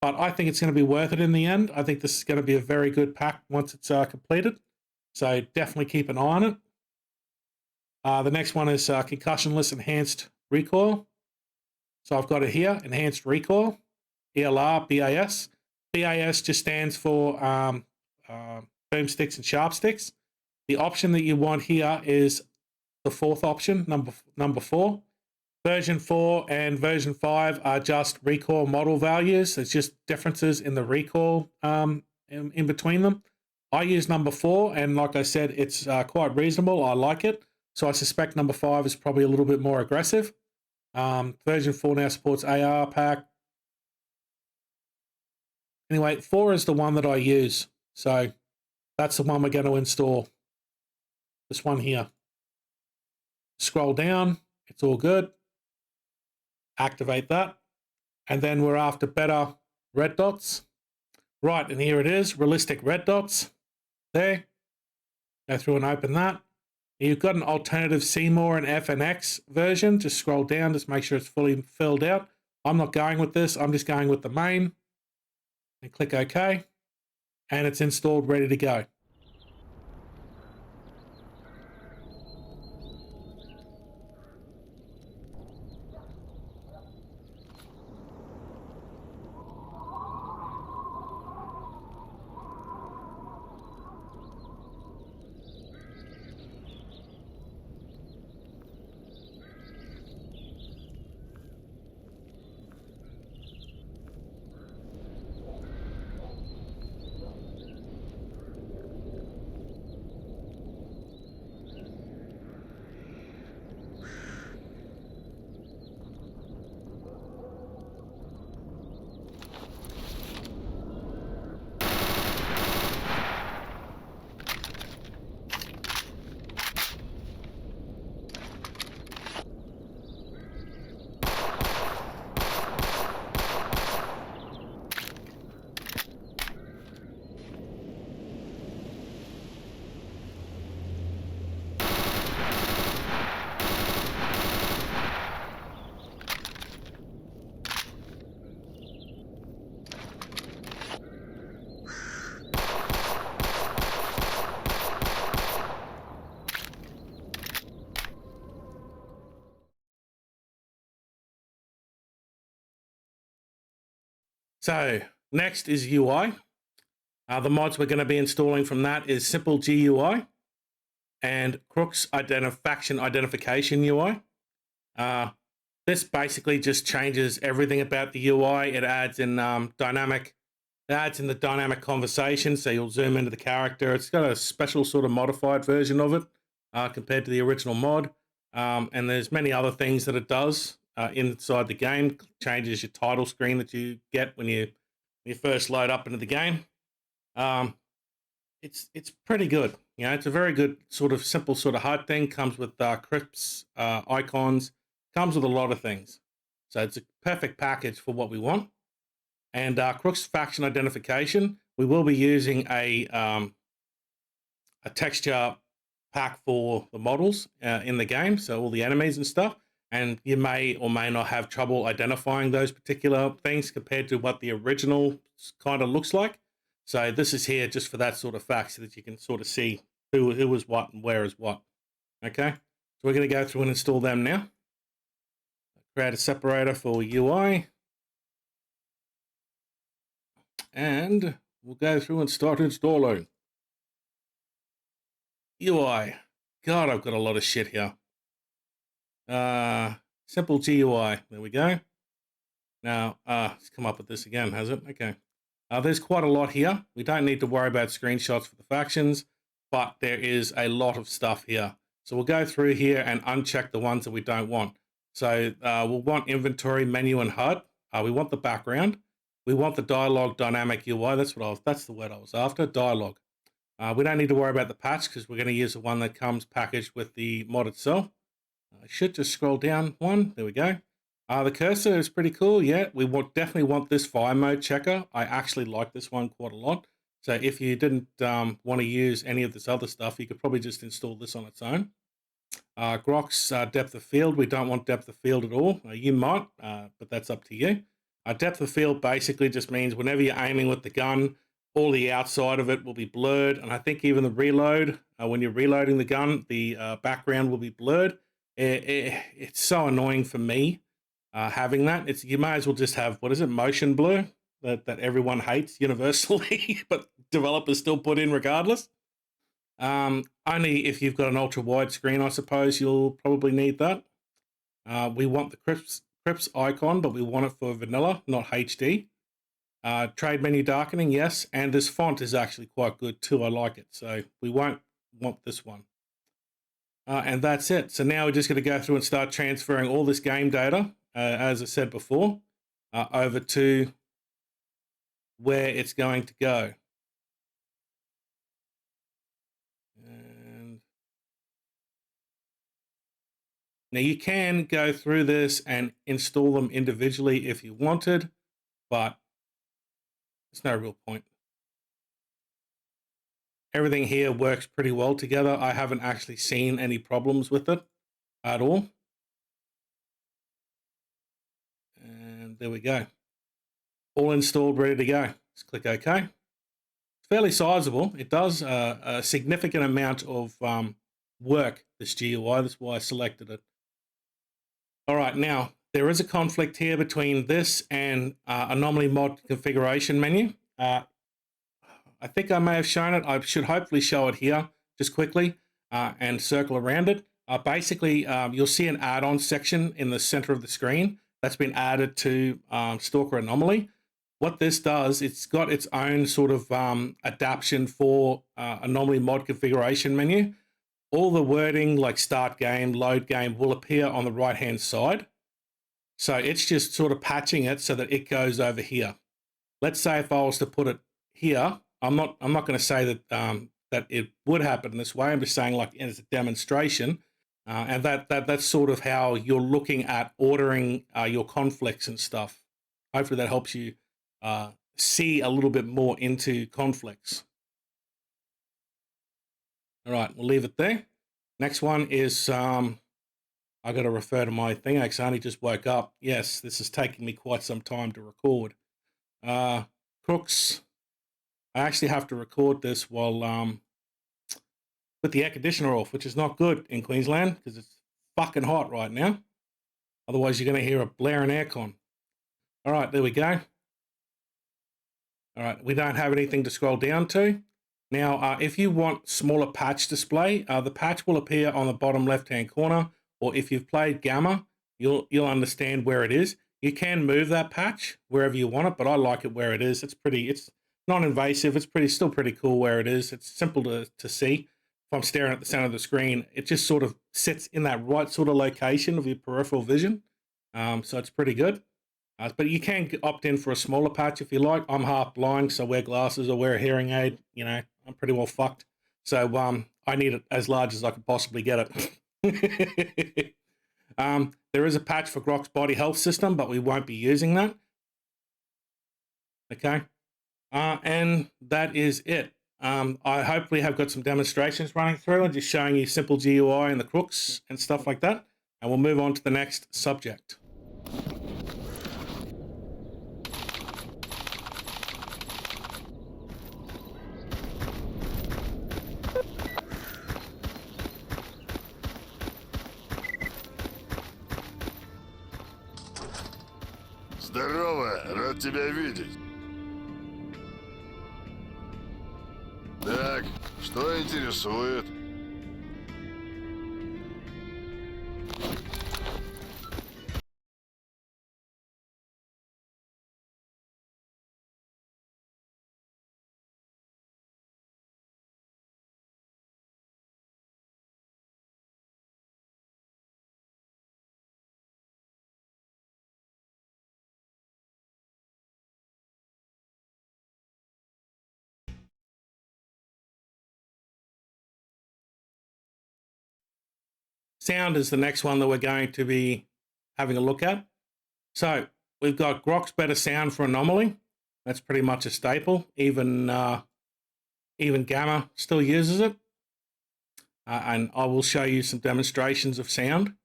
But I think it's going to be worth it in the end. I think this is going to be a very good pack once it's completed. So definitely keep an eye on it. The next one is Concussionless Enhanced Recoil. So I've got it here, Enhanced Recoil, ELR, BAS. BAS just stands for boomsticks and sharp sticks. The option that you want here is the fourth option, number 4. Version 4 and version 5 are just recoil model values. It's just differences in the recoil in between them. I use number 4, and like I said, it's quite reasonable. I like it. So I suspect number 5 is probably a little bit more aggressive. Version 4 now supports AR pack. Anyway, 4 is the one that I use. So that's the one we're going to install. This one here. Scroll down. It's all good. Activate that. And then we're after better red dots. Right, and here it is, realistic red dots. There. Go through and open that. You've got an alternative Seymour and FNX version. Just scroll down, just make sure it's fully filled out. I'm not going with this. I'm just going with the main. And click OK. And it's installed, ready to go. So next is UI. The mods we're going to be installing from that is Simple GUI and Crooks Faction Identification UI. This basically just changes everything about the UI. It adds in the dynamic conversation, so you'll zoom into the character. It's got a special sort of modified version of it compared to the original mod. And there's many other things that it does inside the game. Changes your title screen that you get when you first load up into the game. It's pretty good. You know, it's a very good sort of simple sort of HUD thing. Comes with crisps, icons. Comes with a lot of things. So it's a perfect package for what we want. And Crooks Faction Identification, we will be using a texture pack for the models in the game, so all the enemies and stuff. And you may or may not have trouble identifying those particular things compared to what the original kind of looks like. So this is here just for that sort of fact, so that you can sort of see who is what and where is what. Okay, so we're going to go through and install them now. Create a separator for UI. And we'll go through and start installing. UI. God, I've got a lot of shit here. Simple GUI. There we go. Now, it's come up with this again, has it? Okay. There's quite a lot here. We don't need to worry about screenshots for the factions, but there is a lot of stuff here. So we'll go through here and uncheck the ones that we don't want. So we'll want inventory, menu, and HUD. We want the background. We want the dialogue dynamic UI. That's the word I was after. Dialogue. We don't need to worry about the patch because we're going to use the one that comes packaged with the mod itself. I should just scroll down one. There we go. The cursor is pretty cool. Yeah, we definitely want this fire mode checker. I actually like this one quite a lot. So if you didn't want to use any of this other stuff, you could probably just install this on its own. Grok's depth of field. We don't want depth of field at all. You might, but that's up to you. Depth of field basically just means whenever you're aiming with the gun, all the outside of it will be blurred. And I think even the reload, when you're reloading the gun, the background will be blurred. It's so annoying for me having that. You may as well just have, what is it, motion blur? that everyone hates universally, but developers still put in regardless. Only if you've got an ultra wide screen, I suppose you'll probably need that. We want the Crips icon, but we want it for vanilla, not HD. Trade menu darkening, yes, and this font is actually quite good too. I like it, so we won't want this one. And that's it. So now we're just going to go through and start transferring all this game data, as I said before, over to where it's going to go. And now you can go through this and install them individually if you wanted, but there's no real point. Everything here works pretty well together. I haven't actually seen any problems with it at all. And there we go. All installed, ready to go. Let's click OK. It's fairly sizable. It does a significant amount of work, this GUI. That's why I selected it. All right, now there is a conflict here between this and Anomaly mod configuration menu. I think I may have shown it. I should hopefully show it here just quickly and circle around it. Basically, you'll see an add-on section in the center of the screen that's been added to S.T.A.L.K.E.R Anomaly. What this does, it's got its own sort of adaptation for Anomaly mod configuration menu. All the wording like start game, load game will appear on the right-hand side. So it's just sort of patching it so that it goes over here. Let's say if I was to put it here, I'm not going to say that that it would happen this way. I'm just saying like as a demonstration, and that's sort of how you're looking at ordering your conflicts and stuff. Hopefully that helps you see a little bit more into conflicts. All right, we'll leave it there. Next one is I got to refer to my thing. Actually, I only just woke up. Yes, this is taking me quite some time to record. Crooks. I actually have to record this while with the air conditioner off, which is not good in Queensland because it's fucking hot right now. Otherwise, you're going to hear a blaring aircon. All right, there we go. All right, we don't have anything to scroll down to. Now, if you want smaller patch display, the patch will appear on the bottom left-hand corner, or if you've played Gamma, you'll understand where it is. You can move that patch wherever you want it, but I like it where it is. It's non-invasive. It's still pretty cool where it is. It's simple to see. If I'm staring at the center of the screen, it just sort of sits in that right sort of location of your peripheral vision. So it's pretty good. But you can opt in for a smaller patch if you like. I'm half blind, so I wear glasses or wear a hearing aid. You know, I'm pretty well fucked. So I need it as large as I could possibly get it. There is a patch for Grok's body health system, but we won't be using that. Okay. And that is it. I hopefully have got some demonstrations running through and just showing you simple GUI and the crooks and stuff like that. And we'll move on to the next subject. Здорово, рад тебя видеть. Так, что интересует? Sound is the next one that we're going to be having a look at. So we've got Grok's better sound for Anomaly. That's pretty much a staple. Even Gamma still uses it. And I will show you some demonstrations of sound.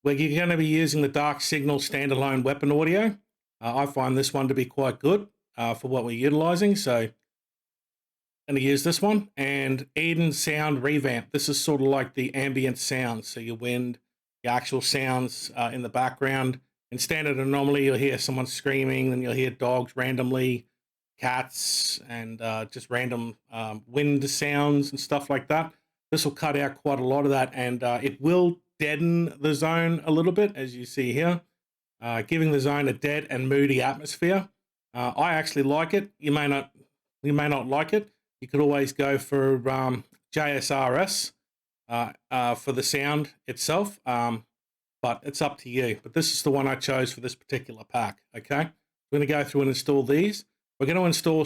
We're going to be using the Dark Signal standalone weapon audio. I find this one to be quite good for what we're utilizing. So going to use this one, and Eden Sound Revamp. This is sort of like the ambient sound, so your wind, the actual sounds in the background, In standard anomaly, you'll hear someone screaming, then you'll hear dogs randomly, cats, and just random wind sounds and stuff like that. This will cut out quite a lot of that, and it will deaden the zone a little bit, as you see here, giving the zone a dead and moody atmosphere. I actually like it. You may not like it. You could always go for JSRS for the sound itself, but it's up to you. But this is the one I chose for this particular pack. Okay, we're going to go through and install these. We're going to install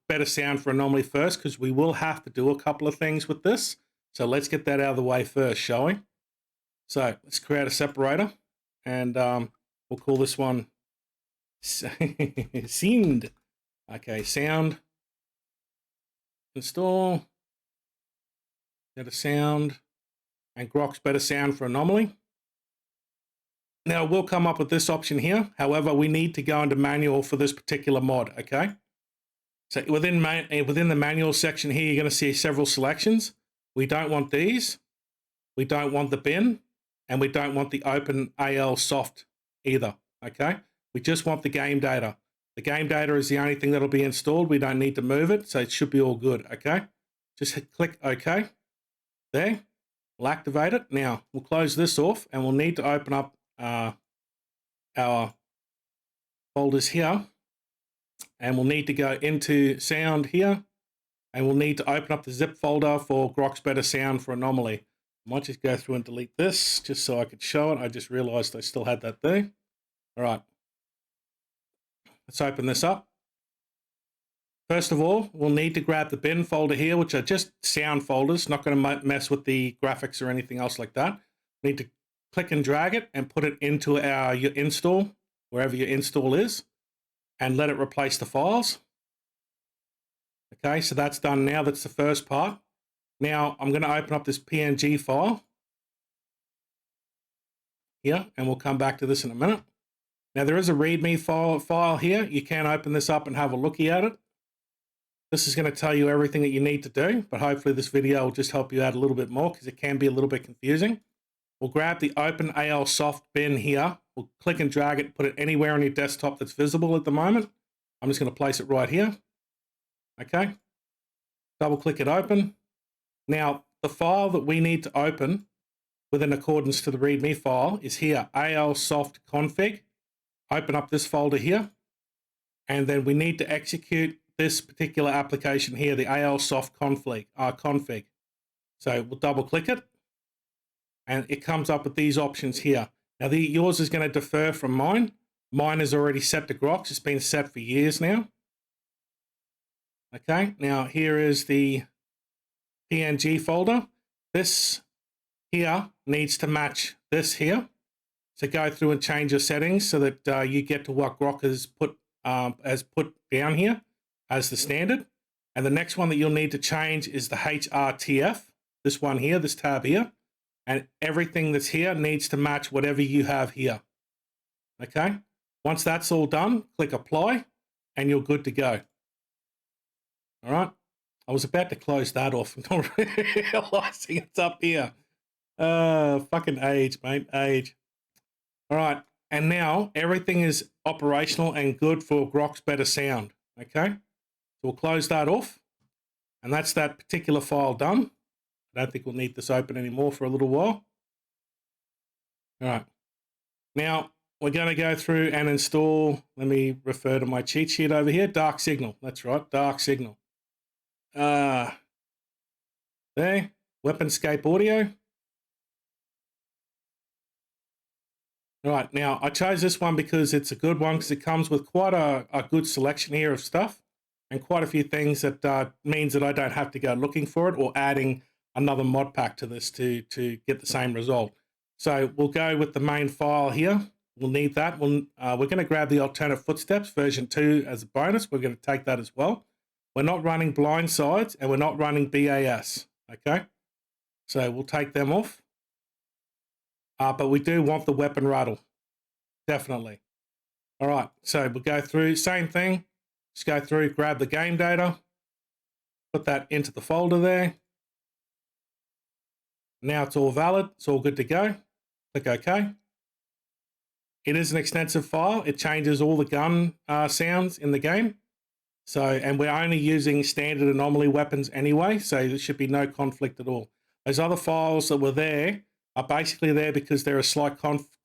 better sound for Anomaly first, because we will have to do a couple of things with this. So let's get that out of the way first, shall we? So let's create a separator, and we'll call this one Seemed. Okay, sound. Install. Better sound. And Grok's better sound for Anomaly. Now we'll come up with this option here. However, we need to go into manual for this particular mod, okay? So within the manual section here, you're going to see several selections. We don't want these. We don't want the bin. And we don't want the open AL soft either, okay? We just want the game data. The game data is the only thing that'll be installed. We don't need to move it, so it should be all good, okay? Just click OK. There. We'll activate it. Now, we'll close this off, and we'll need to open up our folders here. And we'll need to go into sound here, and we'll need to open up the zip folder for Grok's Better Sound for Anomaly. I might just go through and delete this just so I could show it. I just realized I still had that there. All right. Let's open this up. First of all, we'll need to grab the bin folder here, which are just sound folders, not going to mess with the graphics or anything else like that. We need to click and drag it and put it into your install, wherever your install is, and let it replace the files. Okay, so that's done now. That's the first part. Now I'm going to open up this PNG file here, and we'll come back to this in a minute. Now there is a README file here. You can open this up and have a looky at it. This is going to tell you everything that you need to do, but hopefully this video will just help you out a little bit more, because it can be a little bit confusing. We'll grab the Open AL Soft bin here. We'll click and drag it, put it anywhere on your desktop that's visible at the moment. I'm just going to place it right here. Okay. Double click it open. Now, the file that we need to open within accordance to the README file is here, AL Soft Config. Open up this folder here, and then we need to execute this particular application here, the AL Soft config. So we'll double click it, and it comes up with these options here. Now yours is going to differ from mine. Mine is already set to Groks. It's been set for years now. Okay, now here is the PNG folder. This here needs to match this here. So go through and change your settings so that you get to what Grok has put down here as the standard. And the next one that you'll need to change is the HRTF, this one here, this tab here. And everything that's here needs to match whatever you have here. Okay? Once that's all done, click apply, and you're good to go. All right? I was about to close that off and not realizing it's up here. Fucking age, mate, age. All right, and now everything is operational and good for Grok's Better Sound, okay? So we'll close that off, and that's that particular file done. I don't think we'll need this open anymore for a little while. All right, now we're going to go through and install, let me refer to my cheat sheet over here, Dark Signal. That's right, Dark Signal. There, Weaponscape Audio. All right, now I chose this one because it's a good one, because it comes with quite a good selection here of stuff, and quite a few things that means that I don't have to go looking for it or adding another mod pack to this to get the same result. So we'll go with the main file here. We'll need that. We're going to grab the Alternate Footsteps version 2 as a bonus. We're going to take that as well. We're not running Blindsides, and we're not running BAS, okay? So we'll take them off. But we do want the weapon rattle, definitely. All right, so we'll go through, same thing. Just go through, grab the game data, put that into the folder there. Now it's all valid, it's all good to go. Click OK. it is an extensive file. It changes all the gun sounds in the game. So, and we're only using standard anomaly weapons anyway, so there should be no conflict at all. Those other files that were there are basically there because there are slight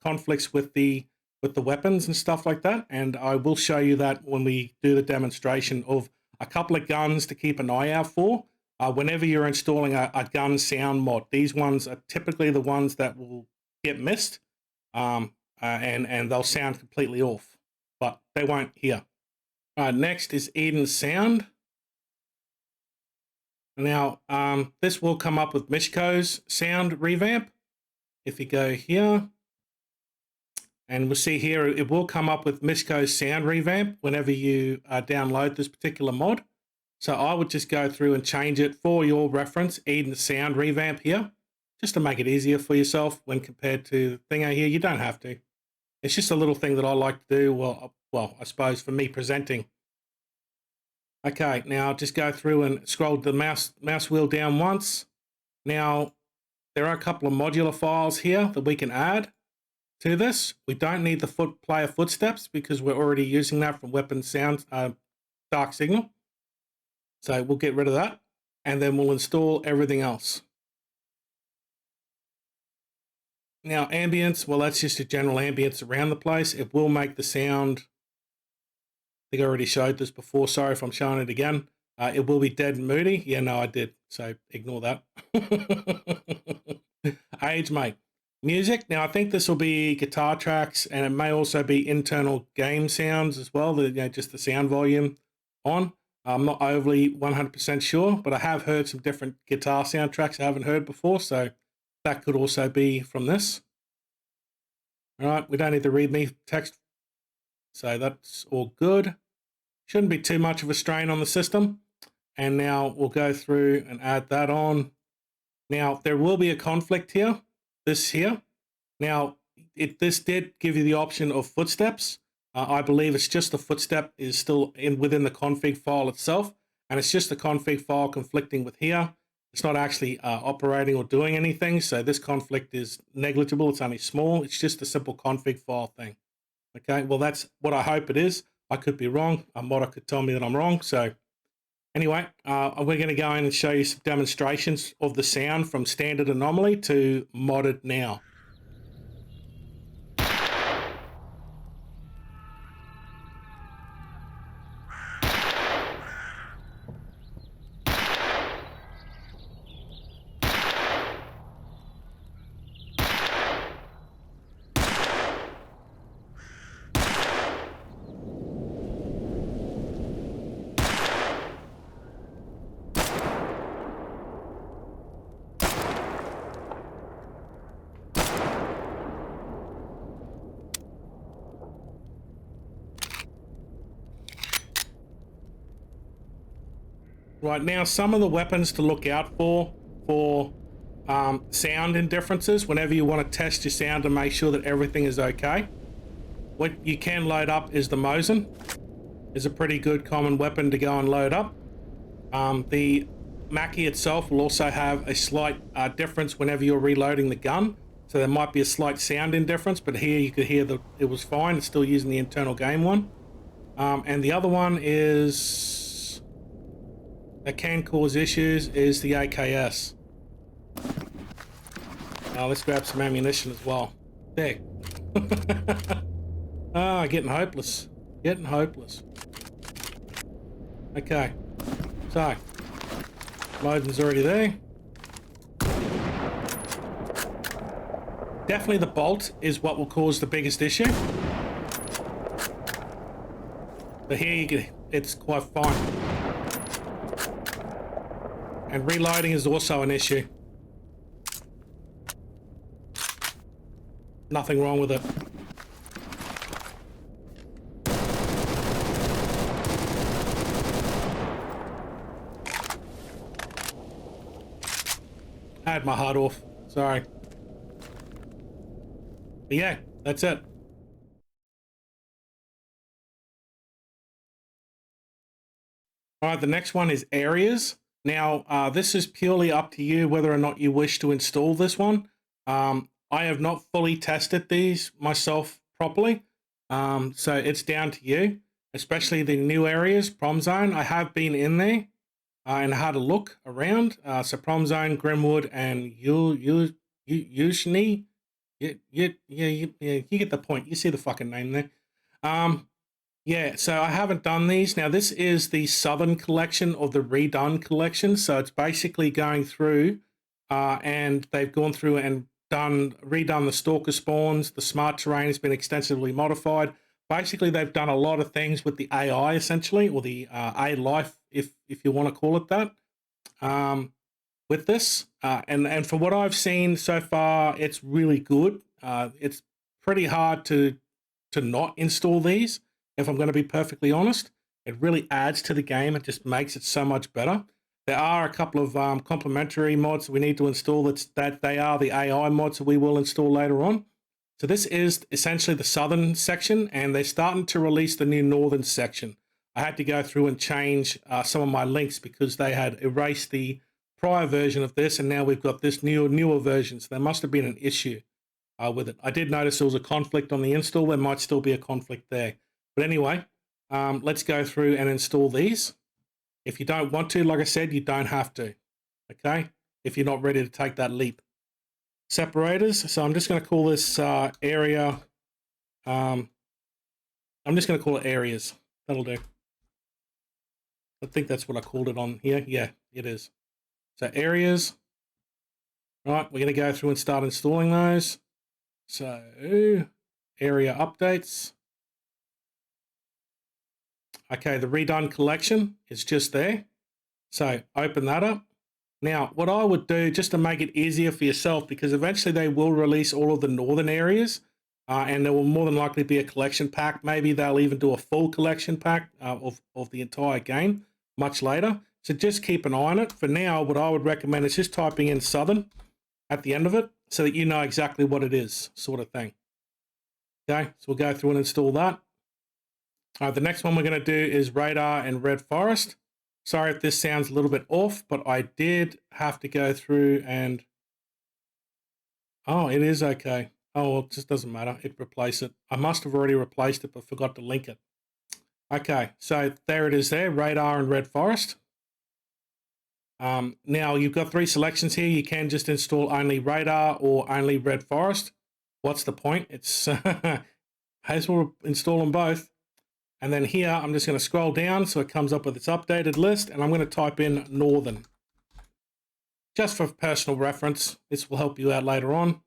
conflicts with the weapons and stuff like that. And I will show you that when we do the demonstration of a couple of guns to keep an eye out for. Whenever you're installing a gun sound mod, these ones are typically the ones that will get missed, and they'll sound completely off, but they won't here. Next is Eden's sound. Now, this will come up with Mishko's sound revamp. If you go here, and we'll see here, it will come up with Mishko's sound revamp whenever you download this particular mod. So I would just go through and change it for your reference, Eden's sound revamp here, just to make it easier for yourself when compared to the thingo here. You don't have to. It's just a little thing that I like to do. Well, I suppose for me presenting. Okay, now just go through and scroll the mouse wheel down once. Now, there are a couple of modular files here that we can add to this. We don't need the player footsteps because we're already using that from weapon sound dark signal. So we'll get rid of that, and then we'll install everything else. Now, ambience, well, that's just a general ambience around the place. It will make the sound, I think I already showed this before. Sorry if I'm showing it again. It will be dead and moody. Yeah, no, I did. So ignore that. Age, mate. Music. Now, I think this will be guitar tracks, and it may also be internal game sounds as well. Just the sound volume on. I'm not overly 100% sure, but I have heard some different guitar soundtracks I haven't heard before, so that could also be from this. All right, we don't need the README text, so that's all good. Shouldn't be too much of a strain on the system. And now we'll go through and add that on. Now, there will be a conflict here, this here. Now, this did give you the option of footsteps. I believe it's just the footstep is still within the config file itself, and it's just the config file conflicting with here. It's not actually operating or doing anything, so this conflict is negligible. It's only small. It's just a simple config file thing. Okay, well, that's what I hope it is. I could be wrong. Modder could tell me that I'm wrong. So anyway, we're going to go in and show you some demonstrations of the sound from standard anomaly to modded now. Right, now some of the weapons to look out for sound indifferences, whenever you want to test your sound to make sure that everything is okay. What you can load up is the Mosin. Is a pretty good common weapon to go and load up. The Mackie itself will also have a slight difference whenever you're reloading the gun. So there might be a slight sound indifference, but here you could hear that it was fine. It's still using the internal game one. And the other one is that can cause issues is the AKS. Let's grab some ammunition as well. There. Getting hopeless. Getting hopeless. Okay. So, loading's already there. Definitely the bolt is what will cause the biggest issue. But here you can, it's quite fine. And reloading is also an issue. Nothing wrong with it. I had my heart off. Sorry. But yeah, that's it. All right, the next one is areas. Now, this is purely up to you whether or not you wish to install this one. I have not fully tested these myself properly. So it's down to you, especially the new areas, Prom Zone. I have been in there and had a look around. So Prom Zone, Grimwood, and Yushni. You get the point. You see the fucking name there. Yeah, so I haven't done these. Now, this is the Southern collection or the redone collection. So it's basically going through and they've gone through and redone the stalker spawns. The smart terrain has been extensively modified. Basically, they've done a lot of things with the AI, essentially, or the A life, if you want to call it that, with this. And for what I've seen so far, it's really good. It's pretty hard to not install these, if I'm going to be perfectly honest. It really adds to the game. It just makes it so much better. There are a couple of complementary mods we need to install. That they are the AI mods that we will install later on. So this is essentially the southern section, and they're starting to release the new northern section. I had to go through and change some of my links because they had erased the prior version of this, and now we've got this newer version. So there must have been an issue with it. I did notice there was a conflict on the install. There might still be a conflict there. But anyway, let's go through and install these. If you don't want to, like I said, you don't have to, okay? If you're not ready to take that leap. Separators, so I'm just going to call this area, I'm just going to call it areas. That'll do. I think that's what I called it on here. Yeah, it is. So areas. Right, we're going to go through and start installing those. So area updates. Okay, the redone collection is just there. So open that up. Now, what I would do just to make it easier for yourself, because eventually they will release all of the northern areas, and there will more than likely be a collection pack. Maybe they'll even do a full collection pack of the entire game much later. So just keep an eye on it. For now, what I would recommend is just typing in Southern at the end of it so that you know exactly what it is, sort of thing. Okay, so we'll go through and install that. The next one we're going to do is Radar and Red Forest. Sorry if this sounds a little bit off, but I did have to go through and... Oh, it is okay. Oh, well, it just doesn't matter. It replaced it. I must have already replaced it, but forgot to link it. Okay, so there it is there, Radar and Red Forest. Now, you've got 3 selections here. You can just install only Radar or only Red Forest. What's the point? It's... as well install them both. And then here, I'm just going to scroll down so it comes up with its updated list, and I'm going to type in Northern. Just for personal reference, this will help you out later on.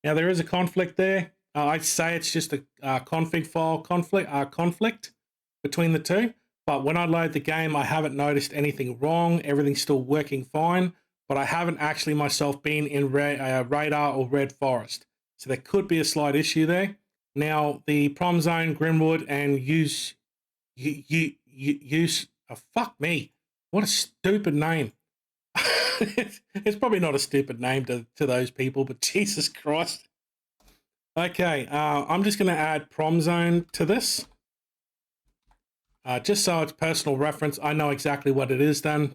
Now, there is a conflict there. I'd say it's just a config file conflict between the two. But when I load the game, I haven't noticed anything wrong. Everything's still working fine. But I haven't actually myself been in Radar or Red Forest. So there could be a slight issue there. Now, the Prom Zone, Grimwood, and fuck me. What a stupid name. It's probably not a stupid name to those people, but Jesus Christ. Okay, I'm just going to add Prom Zone to this. Just so it's personal reference, I know exactly what it is then.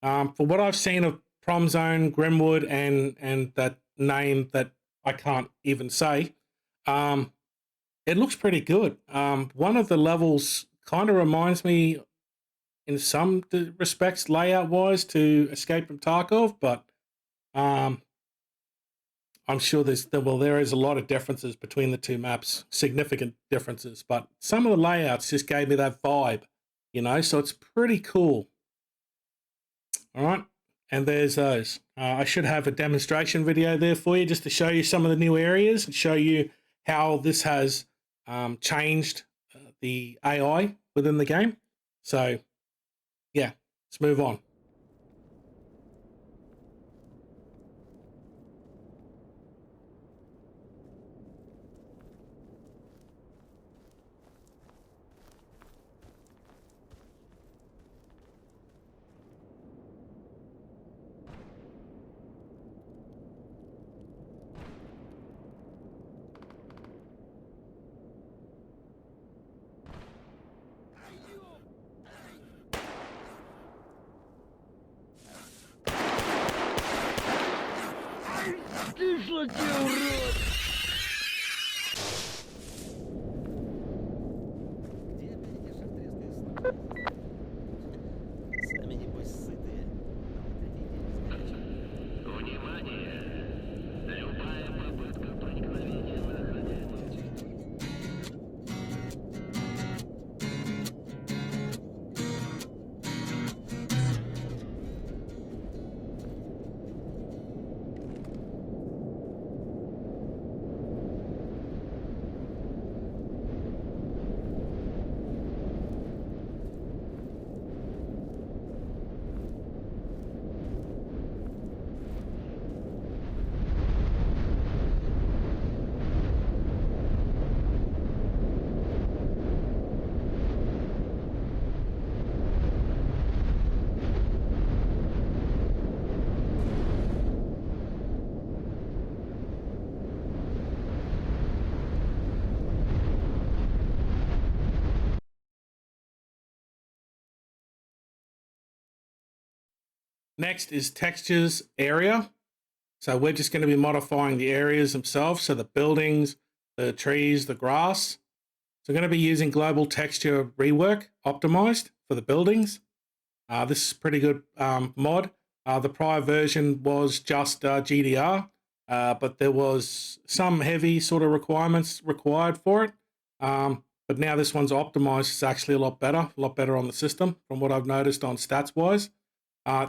For what I've seen of Prom Zone, Grimwood, and that name that I can't even say, it looks pretty good. One of the levels kind of reminds me, in some respects, layout-wise, to Escape from Tarkov, but I'm sure there is a lot of differences between the two maps, significant differences, but some of the layouts just gave me that vibe, you know, so it's pretty cool. All right, and there's those. I should have a demonstration video there for you just to show you some of the new areas and show you how this has changed the AI within the game. So, yeah, let's move on. Ты что, ты урод? Next is textures area. So we're just going to be modifying the areas themselves. So the buildings, the trees, the grass. So we're going to be using global texture rework optimized for the buildings. This is pretty good mod. The prior version was just GDR, but there was some heavy sort of requirements required for it. But now this one's optimized. It's actually a lot better on the system from what I've noticed on stats wise.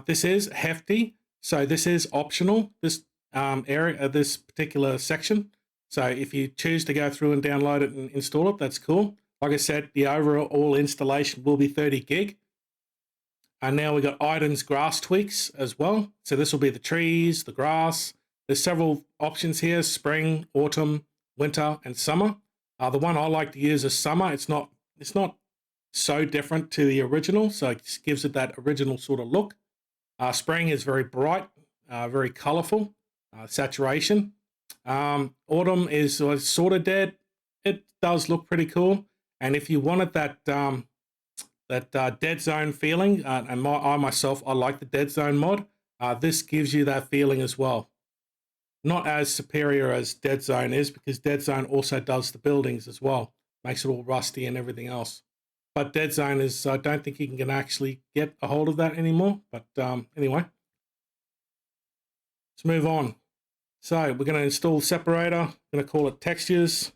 This is hefty, so this is optional. This area, this particular section. So if you choose to go through and download it and install it, that's cool. Like I said, the overall installation will be 30 gig. And now we got items grass tweaks as well. So this will be the trees, the grass. There's several options here: spring, autumn, winter, and summer. The one I like to use is summer. It's not so different to the original, so it just gives it that original sort of look. Spring is very bright, very colorful, saturation. Autumn is sort of dead. It does look pretty cool. And if you wanted that dead zone feeling, and I myself like the dead zone mod, this gives you that feeling as well. Not as superior as dead zone is, because dead zone also does the buildings as well, makes it all rusty and everything else. But dead zone is, I don't think you can actually get a hold of that anymore. But anyway, let's move on. So we're going to install separator. I'm going to call it textures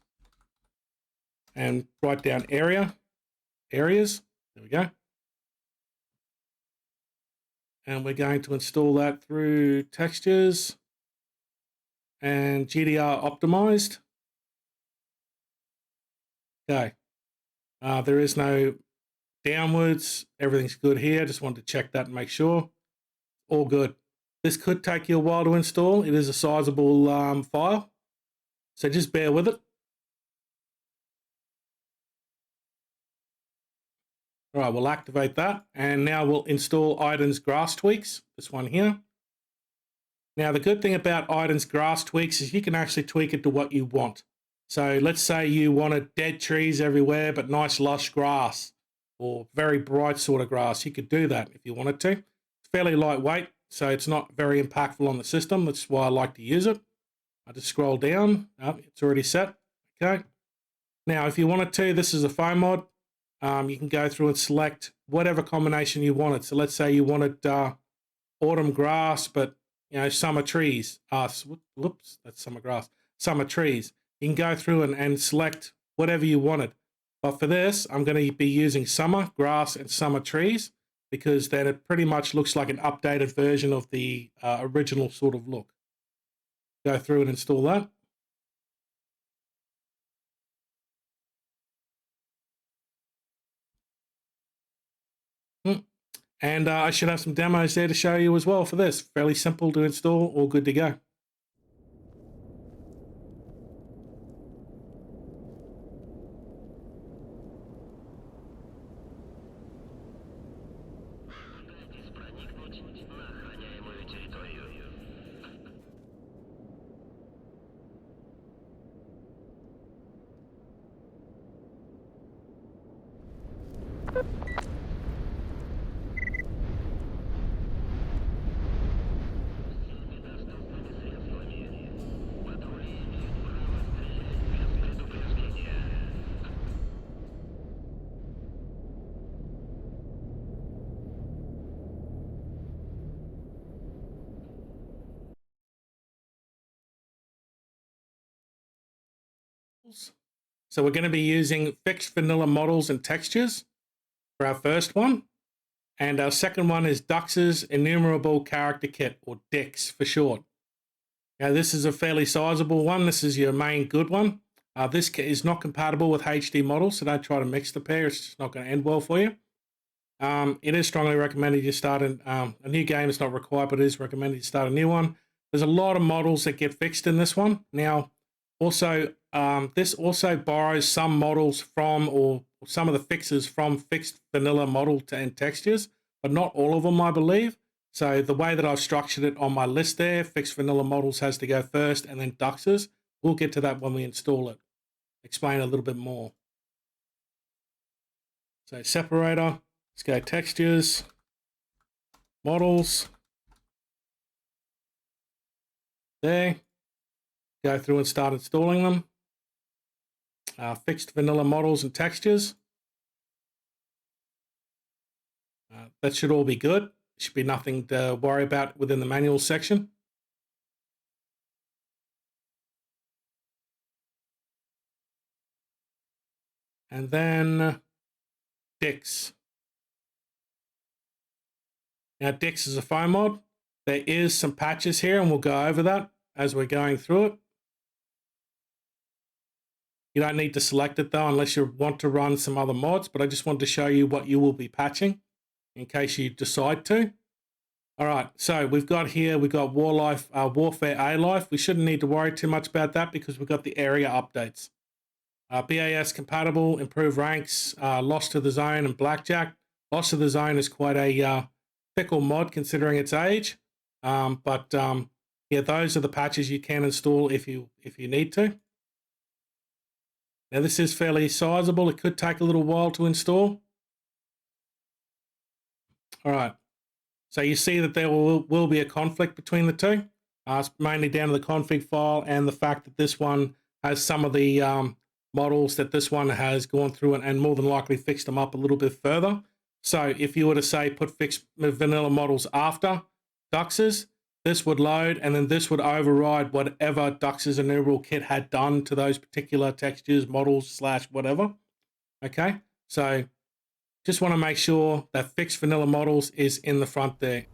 and write down areas. There we go. And we're going to install that through textures and GDR optimized. Okay. There is no downwards. Everything's good here. Just wanted to check that and make sure. All good. This could take you a while to install. It is a sizable file, so just bear with it. All right, we'll activate that, and now we'll install Iden's grass tweaks, this one here. Now, the good thing about Iden's grass tweaks is you can actually tweak it to what you want. So let's say you wanted dead trees everywhere, but nice lush grass, or very bright sort of grass. You could do that if you wanted to. It's fairly lightweight, so it's not very impactful on the system. That's why I like to use it. I just scroll down. Oh, it's already set. Okay. Now, if you wanted to, this is a foam mod. You can go through and select whatever combination you wanted. So let's say you wanted autumn grass, but summer trees. Whoops, that's summer grass. Summer trees. You can go through and select whatever you wanted. But for this, I'm going to be using summer grass and summer trees, because then it pretty much looks like an updated version of the original sort of look. Go through and install that. And I should have some demos there to show you as well for this. Fairly simple to install, all good to go. So we're going to be using fixed vanilla models and textures for our first one. And our second one is Dux's Enumerable Character Kit, or DIX for short. Now, this is a fairly sizable one. This is your main good one. This kit is not compatible with HD models, so don't try to mix the pair. It's just not going to end well for you. It is strongly recommended you start a new game. It's not required, but it is recommended you start a new one. There's a lot of models that get fixed in this one. Now, also, this also borrows some models from, or some of the fixes from, fixed vanilla model and textures, but not all of them, I believe. So the way that I've structured it on my list there, fixed vanilla models has to go first, and then Dux's. We'll get to that when we install it. Explain a little bit more. So separator, let's go textures, models, there. Go through and start installing them. Fixed vanilla models and textures. That should all be good. Should be nothing to worry about within the manual section. And then Dix. Now Dix is a foam mod. There is some patches here and we'll go over that as we're going through it. You don't need to select it though unless you want to run some other mods, but I just wanted to show you what you will be patching in case you decide to. All right, so we've got Warfare A-Life. We shouldn't need to worry too much about that because we've got the area updates. BAS compatible, improved ranks, Lost to the Zone and Blackjack. Lost to the Zone is quite a fickle mod considering its age. Yeah, those are the patches you can install if you need to. Now this is fairly sizable. It could take a little while to install. All right. So you see that there will be a conflict between the two. It's mainly down to the config file and the fact that this one has some of the models that this one has gone through and more than likely fixed them up a little bit further. So if you were to say put fixed vanilla models after Dux's, this would load and then this would override whatever Dux's enumerable kit had done to those particular textures, models, / whatever. Okay, so just want to make sure that fixed vanilla models is in the front there.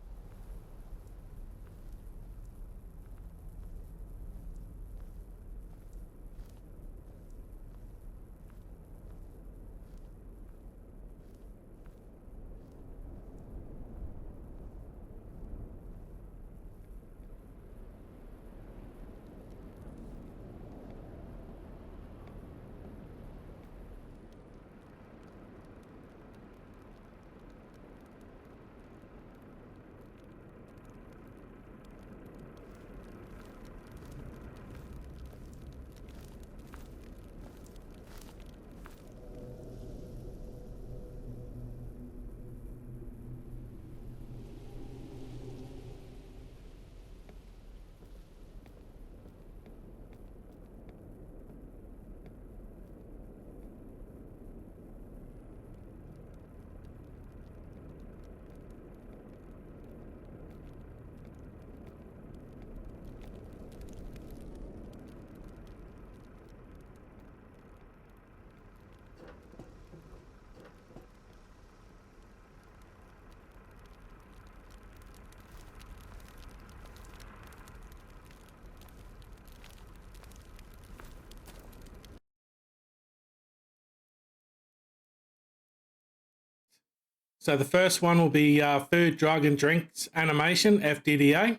So the first one will be Food, Drug and Drinks Animation, FDDA.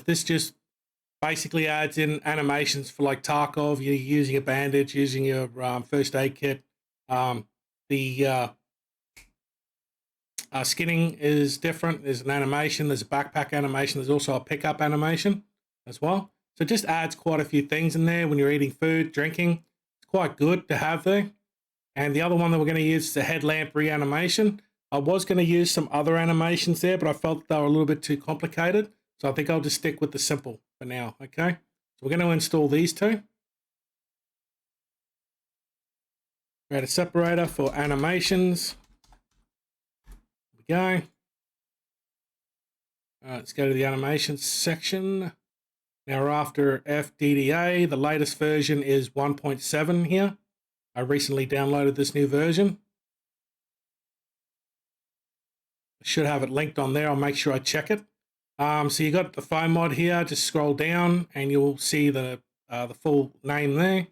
This just basically adds in animations for like Tarkov, you're using a bandage, using your first aid kit. The skinning is different. There's an animation, there's a backpack animation, there's also a pickup animation as well. So it just adds quite a few things in there when you're eating food, drinking. It's quite good to have there. And the other one that we're going to use is the headlamp reanimation. I was going to use some other animations there, but I felt they were a little bit too complicated. So I think I'll just stick with the simple for now, okay? So we're going to install these two. Create a separator for animations. There we go. All right, let's go to the animations section. Now we're after FDDA. The latest version is 1.7 here. I recently downloaded this new version. I should have it linked on there. I'll make sure I check it. So you got the foam mod here. Just scroll down and you'll see the full name there.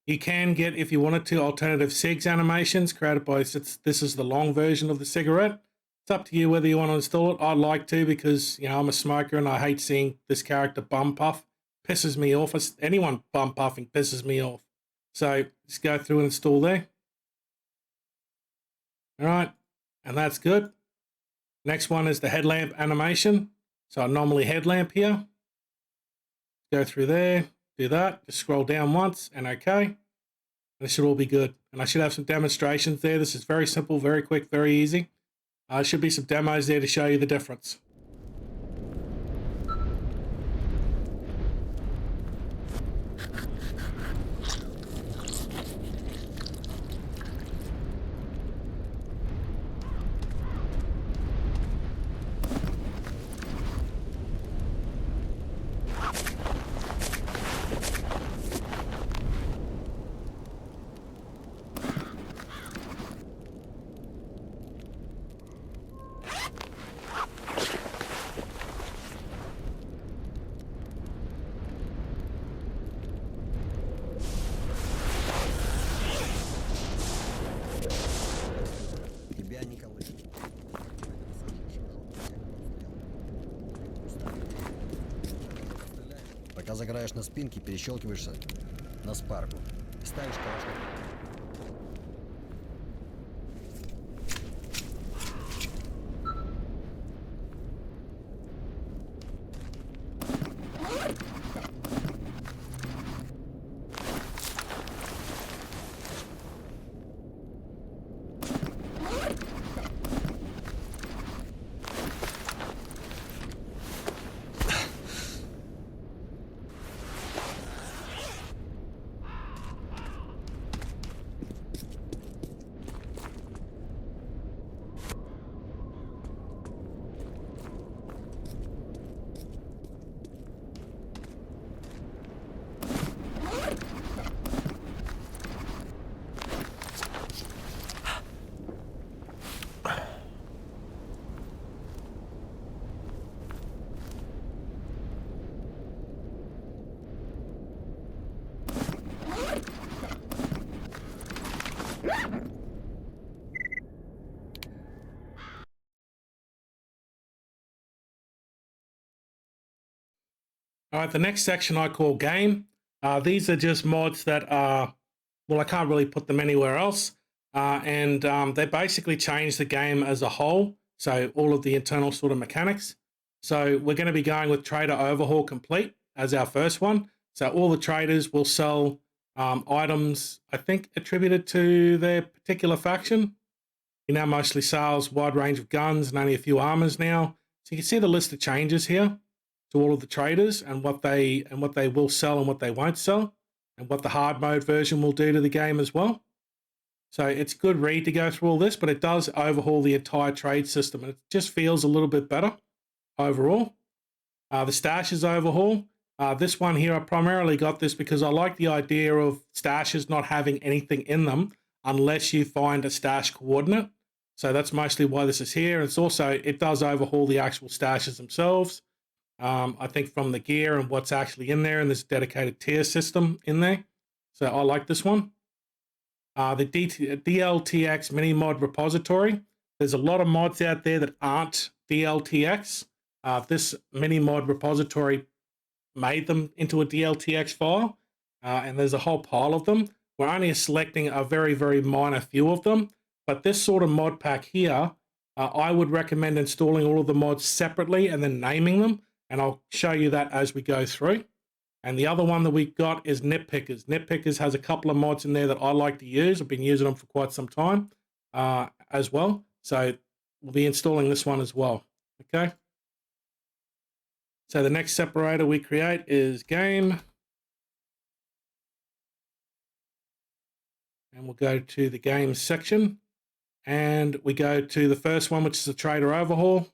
You can get, if you wanted to, alternative SIGs animations created by, this is the long version of the cigarette. It's up to you whether you want to install it. I'd like to because, you know, I'm a smoker and I hate seeing this character bum puff. Pisses me off. Anyone bum puffing pisses me off. So just go through and install there. All right, and that's good. Next one is the headlamp animation. So Anomaly headlamp here. Go through there, do that. Just scroll down once and okay. And it should all be good. And I should have some demonstrations there. This is very simple, very quick, very easy. Should be some demos there to show you the difference. Пока загораешь на спинке, перещелкиваешься на спарку. Ставишь калашник. All right, the next section I call game. These are just mods that are, well, I can't really put them anywhere else. And they basically change the game as a whole. So all of the internal sort of mechanics. So we're going to be going with Trader Overhaul Complete as our first one. So all the traders will sell items, I think, attributed to their particular faction. He now mostly sells wide range of guns and only a few armors now. So you can see the list of changes here to all of the traders and what they will sell and what they won't sell, and what the hard mode version will do to the game as well. So it's good read to go through all this, but it does overhaul the entire trade system, and it just feels a little bit better overall. The stashes overhaul. This one here, I primarily got this because I like the idea of stashes not having anything in them unless you find a stash coordinate. So that's mostly why this is here. It's also, it does overhaul the actual stashes themselves. I think from the gear and what's actually in there, and there's a dedicated tier system in there. So I like this one. The DLTX mini mod repository. There's a lot of mods out there that aren't DLTX. This mini mod repository made them into a DLTX file, and there's a whole pile of them. We're only selecting a very, very minor few of them, but this sort of mod pack here, I would recommend installing all of the mods separately and then naming them, and I'll show you that as we go through. And the other one that we've got is Nitpickers. Nitpickers has a couple of mods in there that I like to use. I've been using them for quite some time as well. So we'll be installing this one as well. Okay. So the next separator we create is game. And we'll go to the game section. And we go to the first one, which is the trader overhaul.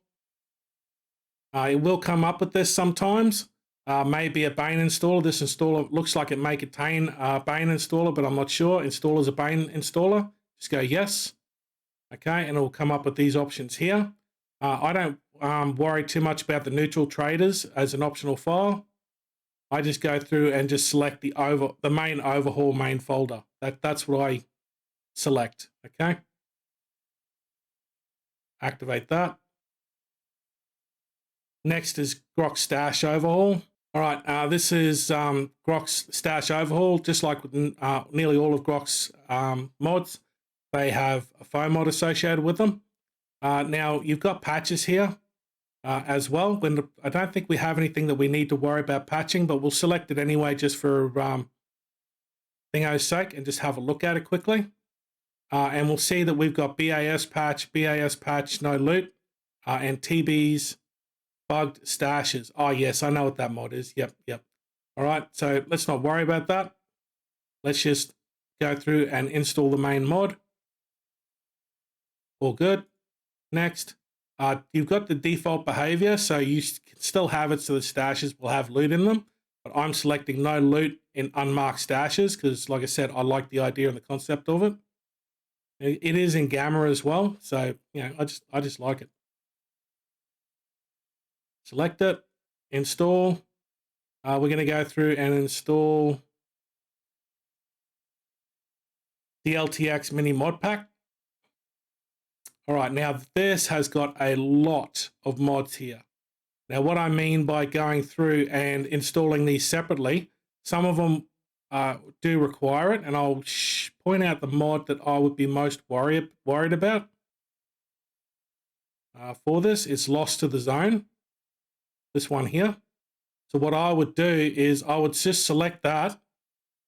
It will come up with this sometimes. Maybe a Bane installer. This installer looks like it may contain a Bane installer, but I'm not sure. Installer's a Bane installer. Just go yes. Okay, and it will come up with these options here. I don't worry too much about the neutral traders as an optional file. I just go through and just select the main overhaul main folder. That's what I select. Okay. Activate that. Next is Grok's Stash Overhaul. All right, this is Grok's Stash Overhaul. Just like with nearly all of Grok's mods, they have a foam mod associated with them. Now, you've got patches here as well. I don't think we have anything that we need to worry about patching, but we'll select it anyway just for thingo's sake and just have a look at it quickly. And we'll see that we've got BAS patch, no loot, and TB's bugged stashes. Oh, yes, I know what that mod is. Yep. All right, so let's not worry about that. Let's just go through and install the main mod. All good. Next, you've got the default behavior, so you can still have it so the stashes will have loot in them. But I'm selecting no loot in unmarked stashes because, like I said, I like the idea and the concept of it. It is in Gamma as well, so I just like it. Select it, install. We're going to go through and install the LTX mini mod pack. All right, now this has got a lot of mods here. Now, what I mean by going through and installing these separately, some of them do require it, and I'll point out the mod that I would be most worried about for this. It's Lost to the Zone, this one here. So what I would do is I would just select that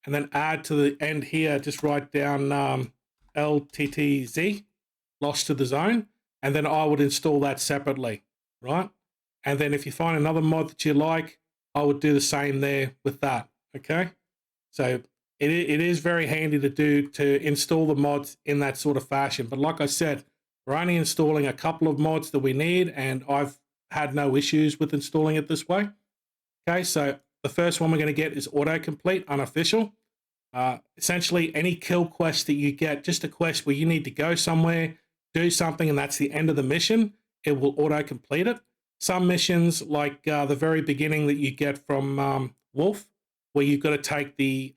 and then add to the end here, just write down LTTZ, Lost to the Zone, and then I would install that separately, right? And then if you find another mod that you like, I would do the same there with that, okay? So it is very handy to install the mods in that sort of fashion. But like I said, we're only installing a couple of mods that we need, and I've had no issues with installing it this way. Okay, so the first one we're going to get is autocomplete, unofficial. Essentially, any kill quest that you get, just a quest where you need to go somewhere, do something, and that's the end of the mission, it will autocomplete it. Some missions, like the very beginning that you get from Wolf, where you've got to take the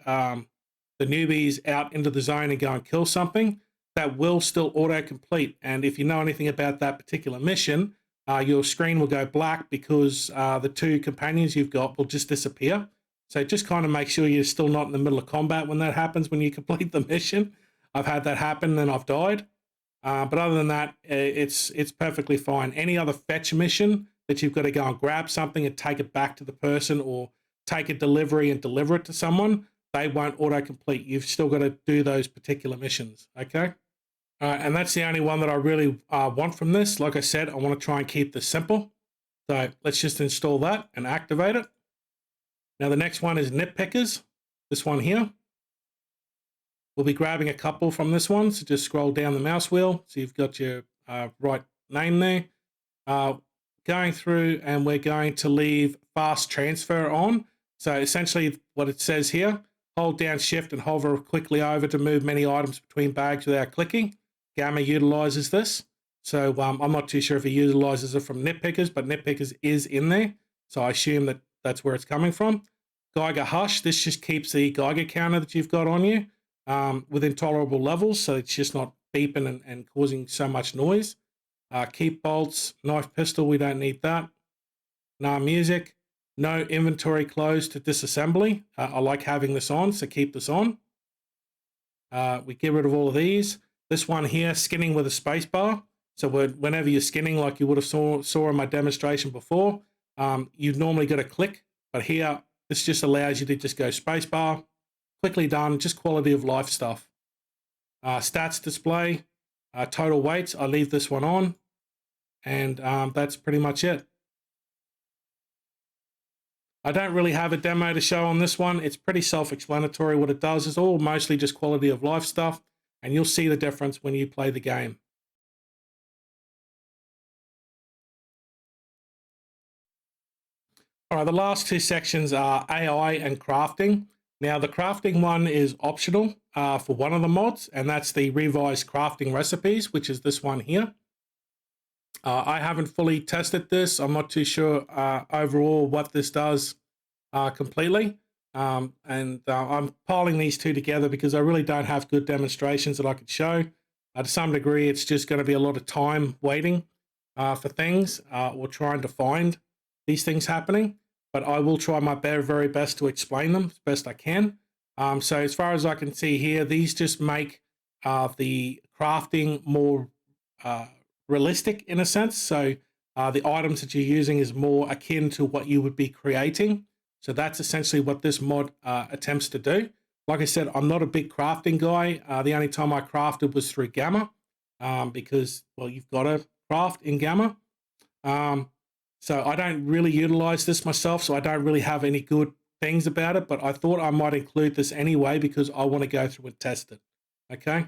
newbies out into the zone and go and kill something, that will still autocomplete. And if you know anything about that particular mission, your screen will go black because the two companions you've got will just disappear. So just kind of make sure you're still not in the middle of combat when that happens, when you complete the mission. I've had that happen and I've died. But other than that, it's perfectly fine. Any other fetch mission that you've got to go and grab something and take it back to the person, or take a delivery and deliver it to someone, they won't autocomplete. You've still got to do those particular missions, okay? And that's the only one that I really want from this. Like I said, I want to try and keep this simple. So let's just install that and activate it. Now the next one is Nitpickers, this one here. We'll be grabbing a couple from this one, so just scroll down the mouse wheel so you've got your right name there. Going through, and we're going to leave fast transfer on. So essentially what it says here, hold down shift and hover quickly over to move many items between bags without clicking. Gamma utilizes this. So I'm not too sure if he utilizes it from Nitpickers, but Nitpickers is in there. So I assume that that's where it's coming from. Geiger Hush, this just keeps the Geiger counter that you've got on you within tolerable levels, so it's just not beeping and causing so much noise. Keep bolts, knife pistol, we don't need that. Nah music, no inventory closed to disassembly. I like having this on, so keep this on. We get rid of all of these. This one here, skinning with a space bar. So whenever you're skinning, like you would have saw in my demonstration before, you've normally got to click, but here, this just allows you to just go space bar, quickly done, just quality of life stuff. Stats display, total weights, I leave this one on, and that's pretty much it. I don't really have a demo to show on this one. It's pretty self-explanatory. What it does is all mostly just quality of life stuff, and you'll see the difference when you play the game. All right, the last two sections are AI and crafting. Now, the crafting one is optional for one of the mods, and that's the revised crafting recipes, which is this one here. I haven't fully tested this. I'm not too sure overall what this does completely. I'm piling these two together because I really don't have good demonstrations that I could show. To some degree, it's just going to be a lot of time waiting for things or trying to find these things happening. But I will try my very best to explain them as best I can. So as far as I can see here, these just make the crafting more realistic in a sense. So the items that you're using is more akin to what you would be creating. So that's essentially what this mod attempts to do. Like I said, I'm not a big crafting guy. The only time I crafted was through Gamma because, well, you've got to craft in Gamma. So I don't really utilize this myself, so I don't really have any good things about it, but I thought I might include this anyway because I want to go through and test it. Okay,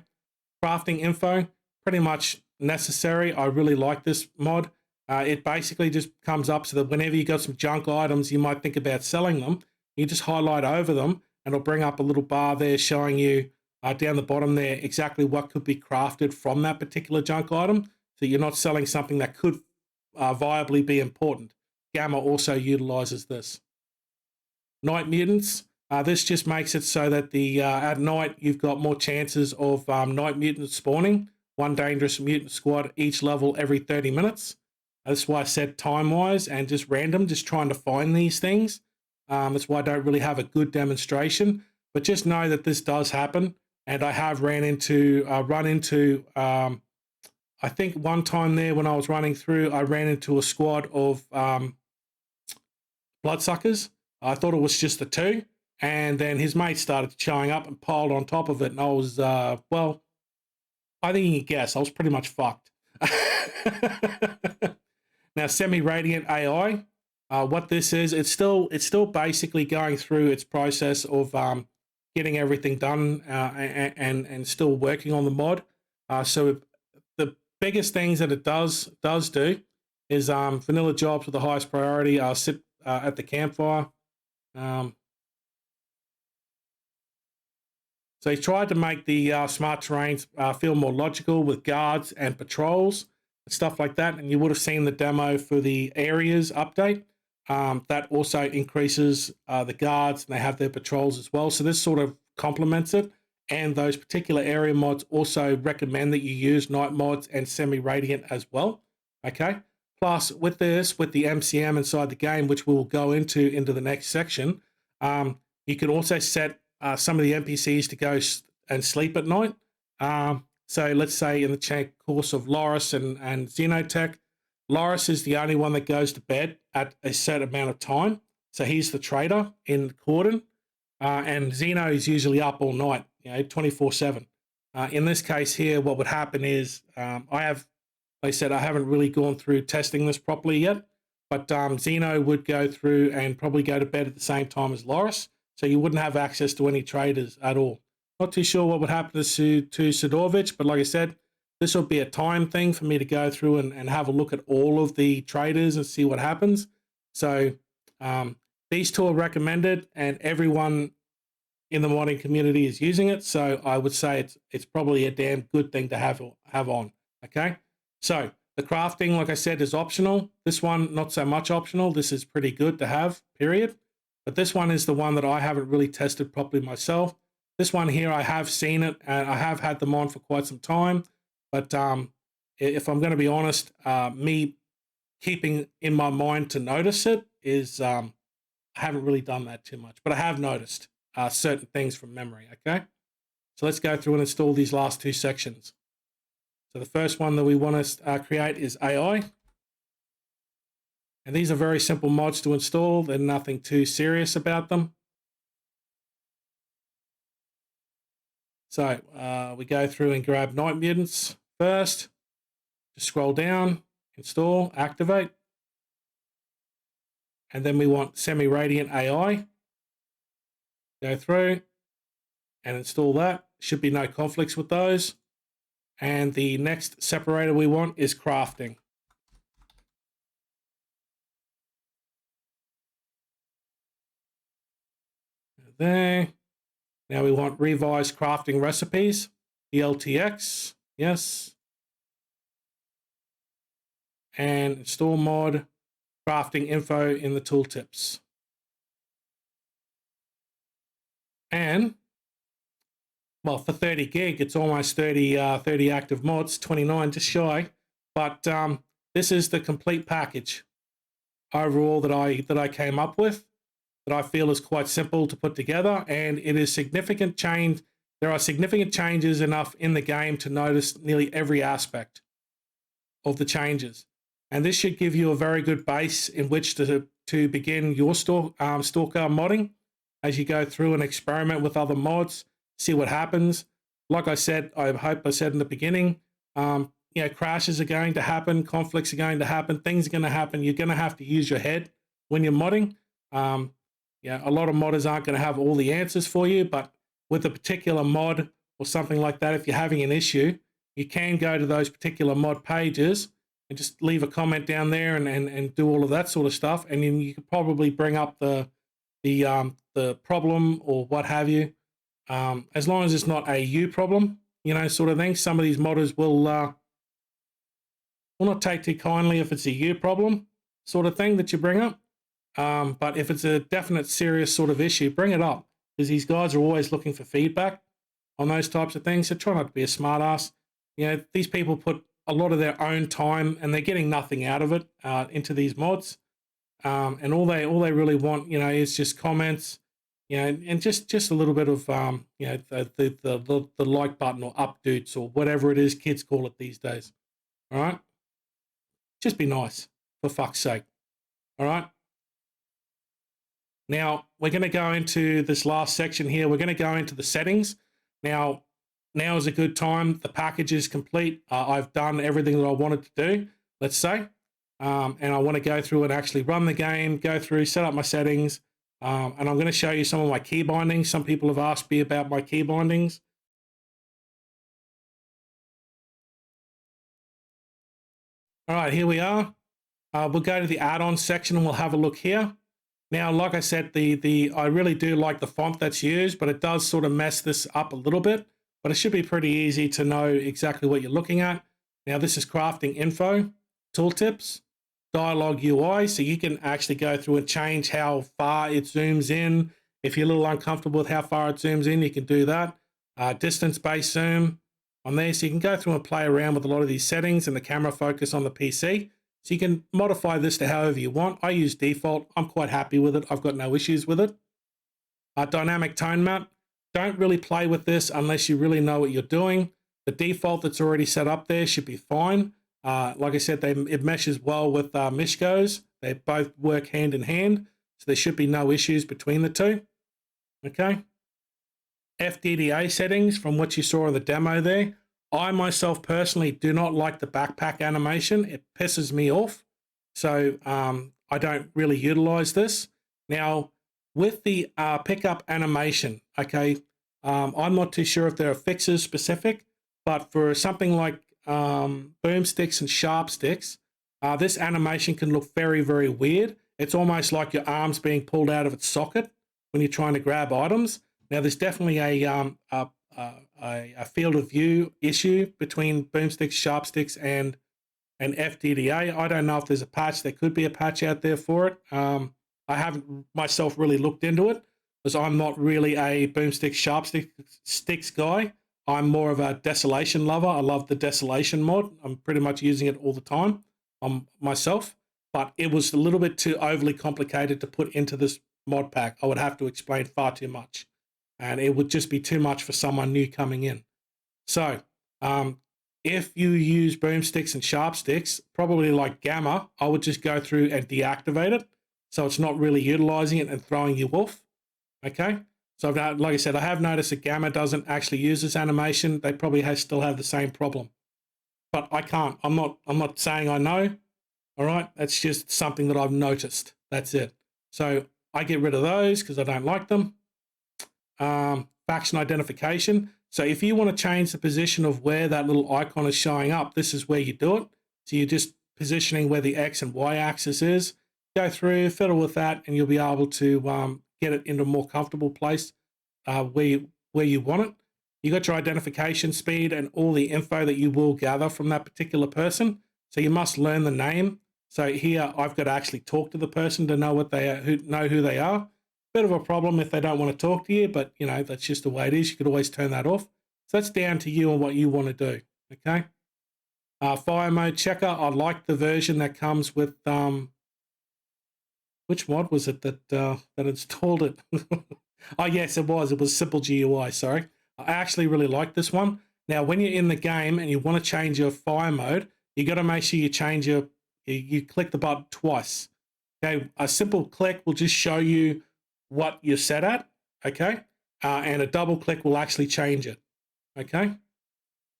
crafting info, pretty much necessary. I really like this mod. It basically just comes up so that whenever you got some junk items, you might think about selling them, you just highlight over them and it'll bring up a little bar there showing you down the bottom there exactly what could be crafted from that particular junk item. So you're not selling something that could viably be important. Gamma also utilizes this. Night mutants. This just makes it so that at night you've got more chances of night mutants spawning. One dangerous mutant squad each level every 30 minutes. That's why I said time-wise and just random, just trying to find these things. That's why I don't really have a good demonstration. But just know that this does happen. And I have run into, I think one time there when I was running through, I ran into a squad of bloodsuckers. I thought it was just the two. And then his mate started showing up and piled on top of it. And I was, well, I think you can guess. I was pretty much fucked. Now, semi-radiant AI, what this is, it's still basically going through its process of getting everything done and still working on the mod. So the biggest things that it does do is vanilla jobs with the highest priority sit at the campfire. So he tried to make the smart terrains feel more logical with guards and patrols and stuff like that. And you would have seen the demo for the areas update. That also increases the guards, and they have their patrols as well. So this sort of complements it. And those particular area mods also recommend that you use night mods and semi-radiant as well. Okay. Plus, with this, with the MCM inside the game, which we'll go into the next section, you can also set some of the NPCs to go and sleep at night. So let's say in the course of Loris and Xenotech, Loris is the only one that goes to bed at a set amount of time. So he's the trader in Cordon. And Xeno is usually up all night, 24/7. In this case here, what would happen is like I said, I haven't really gone through testing this properly yet, but Xeno would go through and probably go to bed at the same time as Loris. So you wouldn't have access to any traders at all. Not too sure what would happen to Sidorvich, but like I said, this will be a time thing for me to go through and have a look at all of the traders and see what happens. So these two are recommended, and everyone in the modding community is using it. So I would say it's probably a damn good thing to have on. Okay. So the crafting, like I said, is optional. This one, not so much optional. This is pretty good to have, period. But this one is the one that I haven't really tested properly myself. This one here, I have seen it, and I have had them on for quite some time. But if I'm going to be honest, me keeping in my mind to notice it is I haven't really done that too much. But I have noticed certain things from memory, okay? So let's go through and install these last two sections. So the first one that we want to create is AI. And these are very simple mods to install. They're nothing too serious about them. So we go through and grab Night Mutants first. Just scroll down, install, activate. And then we want semi-radiant AI. Go through and install that. Should be no conflicts with those. And the next separator we want is crafting. There. Now we want revised crafting recipes. ELTX, yes. And install mod crafting info in the tooltips. And well, for 30 gig, it's almost 30 active mods, 29 just shy. But this is the complete package overall that I came up with, that I feel is quite simple to put together, and it is significant change. There are significant changes enough in the game to notice nearly every aspect of the changes. And this should give you a very good base in which to begin your S.T.A.L.K.E.R modding as you go through and experiment with other mods, see what happens. Like I said, I hope I said in the beginning, crashes are going to happen, conflicts are going to happen, things are going to happen. You're going to have to use your head when you're modding. A lot of modders aren't going to have all the answers for you, but with a particular mod or something like that, if you're having an issue, you can go to those particular mod pages and just leave a comment down there and do all of that sort of stuff. And then you could probably bring up the problem or what have you. As long as it's not a you problem, sort of thing. Some of these modders will not take too kindly if it's a you problem sort of thing that you bring up. But if it's a definite serious sort of issue, bring it up, because these guys are always looking for feedback on those types of things. So try not to be a smart ass. These people put a lot of their own time and they're getting nothing out of it into these mods. And all they really want, you know, is just comments, you know, and just a little bit of you know, the like button or updates or whatever it is kids call it these days. All right, just be nice for fuck's sake. All right. Now we're going to go into this last section here. We're going to go into the settings. Now is a good time. The package is complete. I've done everything that I wanted to do, let's say. And I want to go through and actually run the game, go through, set up my settings. And I'm going to show you some of my key bindings. Some people have asked me about my key bindings. All right, here we are. We'll go to the add-on section and we'll have a look here. Now, like I said, I really do like the font that's used, but it does sort of mess this up a little bit. But it should be pretty easy to know exactly what you're looking at. Now, this is crafting info, tooltips, dialogue UI, so you can actually go through and change how far it zooms in. If you're a little uncomfortable with how far it zooms in, you can do that. Distance-based zoom on there, so you can go through and play around with a lot of these settings and the camera focus on the PC. So you can modify this to however you want. I use default. I'm quite happy with it. I've got no issues with it. Dynamic tone map. Don't really play with this unless you really know what you're doing. The default that's already set up there should be fine. Like I said, it meshes well with Mishko's. They both work hand in hand, so there should be no issues between the two. Okay. FDDA settings, from what you saw in the demo there. I myself personally do not like the backpack animation. It pisses me off. So I don't really utilize this. Now, with the pickup animation, okay, I'm not too sure if there are fixes specific, but for something like boomsticks and sharp sticks, this animation can look very, very weird. It's almost like your arm's being pulled out of its socket when you're trying to grab items. Now, there's definitely a field of view issue between boomsticks, sharp sticks, and FDDA. I don't know if there's a patch. There could be a patch out there for it. I haven't myself really looked into it because I'm not really a boomstick, sharp sticks guy. I'm more of a desolation lover. I love the desolation mod. I'm pretty much using it all the time myself, but it was a little bit too overly complicated to put into this mod pack. I would have to explain far too much, and it would just be too much for someone new coming in. So if you use boomsticks and sharp sticks, probably like Gamma, I would just go through and deactivate it so it's not really utilizing it and throwing you off. Okay, so like I said, I have noticed that Gamma doesn't actually use this animation. They probably still have the same problem, but I can't. I'm not saying I know. All right, that's just something that I've noticed. That's it. So I get rid of those because I don't like them. Faction identification. So if you want to change the position of where that little icon is showing up, this is where you do it. So you're just positioning where the X and Y axis is. Go through, fiddle with that, and you'll be able to get it into a more comfortable place where you want it. You got your identification speed and all the info that you will gather from that particular person. So you must learn the name. So here I've got to actually talk to the person to know what they are, know who they are. Bit of a problem if they don't want to talk to you, but you know, that's just the way it is. You could always turn that off. So that's down to you and what you want to do. Okay. Fire mode checker. I like the version that comes with which mod was it that installed it? Oh yes, it was Simple GUI. Sorry, I actually really like this one. Now, when you're in the game and you want to change your fire mode, you got to make sure you change you click the button twice. Okay, a simple click will just show you what you're set at, okay? And a double click will actually change it, okay?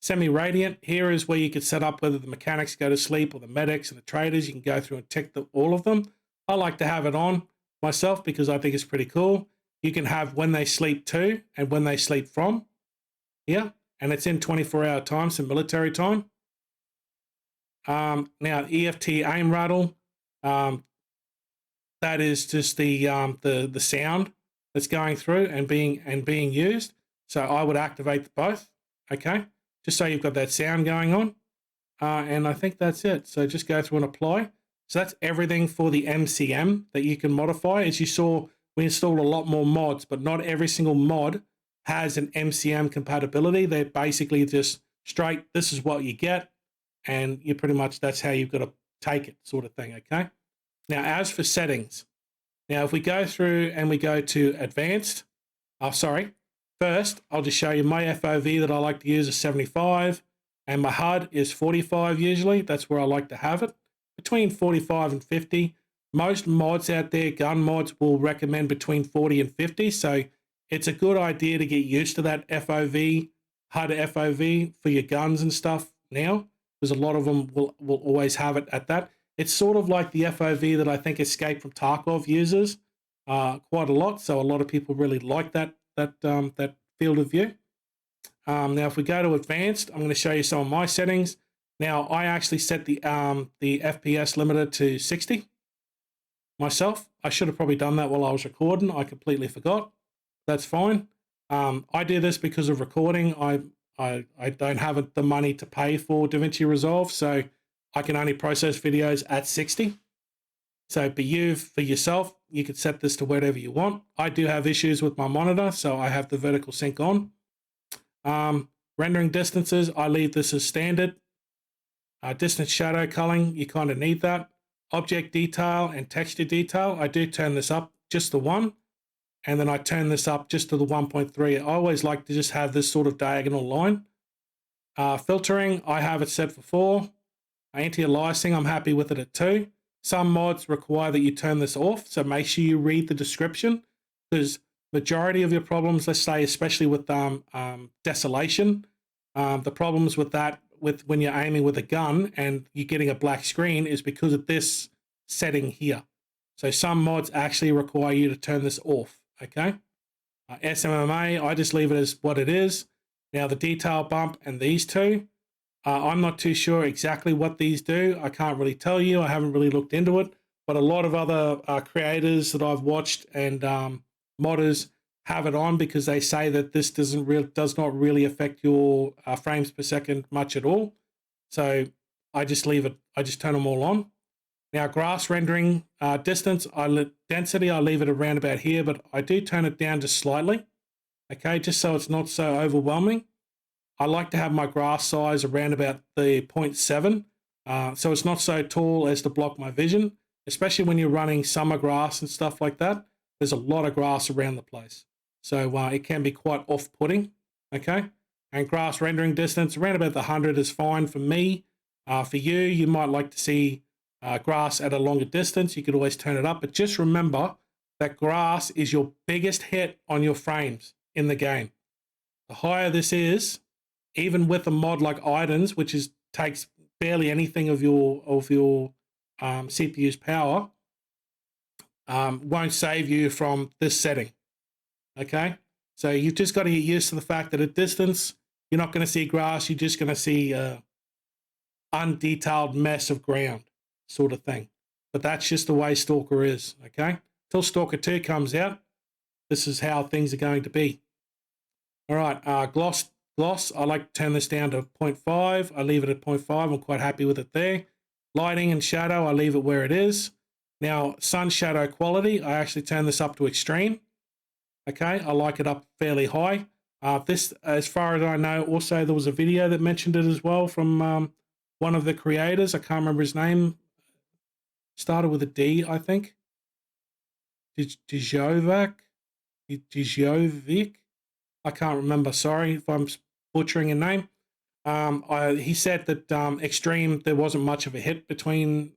Semi-radiant, here is where you can set up whether the mechanics go to sleep or the medics and the traders. You can go through and tick all of them. I like to have it on myself because I think it's pretty cool. You can have when they sleep to and when they sleep from here, and it's in 24-hour time, so military time. Now, EFT aim rattle, that is just the sound that's going through and being used. So I would activate both, okay? Just so you've got that sound going on. And I think that's it. So just go through and apply. So that's everything for the MCM that you can modify. As you saw, we installed a lot more mods, but not every single mod has an MCM compatibility. They're basically just straight, this is what you get. and you pretty much, that's how you've got to take it, sort of thing, okay? Now, as for settings, now if we go through and we go to advanced, first, I'll just show you my FOV that I like to use is 75, and my HUD is 45 usually. That's where I like to have it, between 45 and 50. Most mods out there, gun mods, will recommend between 40 and 50, so it's a good idea to get used to that FOV, HUD FOV for your guns and stuff now, because a lot of them will always have it at that. It's sort of like the FOV that I think Escape from Tarkov uses quite a lot, so a lot of people really like that field of view. Now, if we go to advanced, I'm going to show you some of my settings. Now, I actually set the FPS limiter to 60 myself. I should have probably done that while I was recording. I completely forgot. That's fine. I do this because of recording. I don't have the money to pay for DaVinci Resolve, so I can only process videos at 60. So for yourself, you could set this to whatever you want. I do have issues with my monitor, so I have the vertical sync on. Rendering distances, I leave this as standard. Distance shadow culling, you kind of need that. Object detail and texture detail, I do turn this up just to 1, and then I turn this up just to the 1.3. I always like to just have this sort of diagonal line. Filtering, I have it set for 4. Anti-aliasing, I'm happy with it at 2. Some mods require that you turn this off, so make sure you read the description, because majority of your problems, let's say, especially with desolation, the problems with that, with when you're aiming with a gun and you're getting a black screen, is because of this setting here. So some mods actually require you to turn this off, okay? SMMA, I just leave it as what it is. Now the detail bump and these two, I'm not too sure exactly what these do. I can't really tell you. I haven't really looked into it, but a lot of other creators that I've watched and modders have it on because they say that this does not really affect your frames per second much at all. So I just leave it. I just turn them all on. Now grass rendering distance, density, I leave it around about here, but I do turn it down just slightly. Okay, just so it's not so overwhelming. I like to have my grass size around about the 0.7, so it's not so tall as to block my vision, especially when you're running summer grass and stuff like that. There's a lot of grass around the place, so it can be quite off-putting, okay? And grass rendering distance, around about the 100 is fine for me. For you, you might like to see grass at a longer distance. You could always turn it up, but just remember that grass is your biggest hit on your frames in the game. The higher this is, even with a mod like Idens, which takes barely anything of your CPU's power, won't save you from this setting. Okay, so you've just got to get used to the fact that at distance, you're not going to see grass. You're just going to see undetailed mess of ground, sort of thing. But that's just the way S.T.A.L.K.E.R is. Okay, till S.T.A.L.K.E.R 2 comes out, this is how things are going to be. All right, gloss, I like to turn this down to 0.5. I leave it at 0.5. I'm quite happy with it there. Lighting and shadow, I leave it where it is. Now, sun shadow quality, I actually turn this up to extreme. Okay, I like it up fairly high. This, as far as I know, also there was a video that mentioned it as well from one of the creators. I can't remember his name. Started with a D, I think. Djovic? I can't remember. Sorry if I'm butchering a name. He said that extreme, there wasn't much of a hit between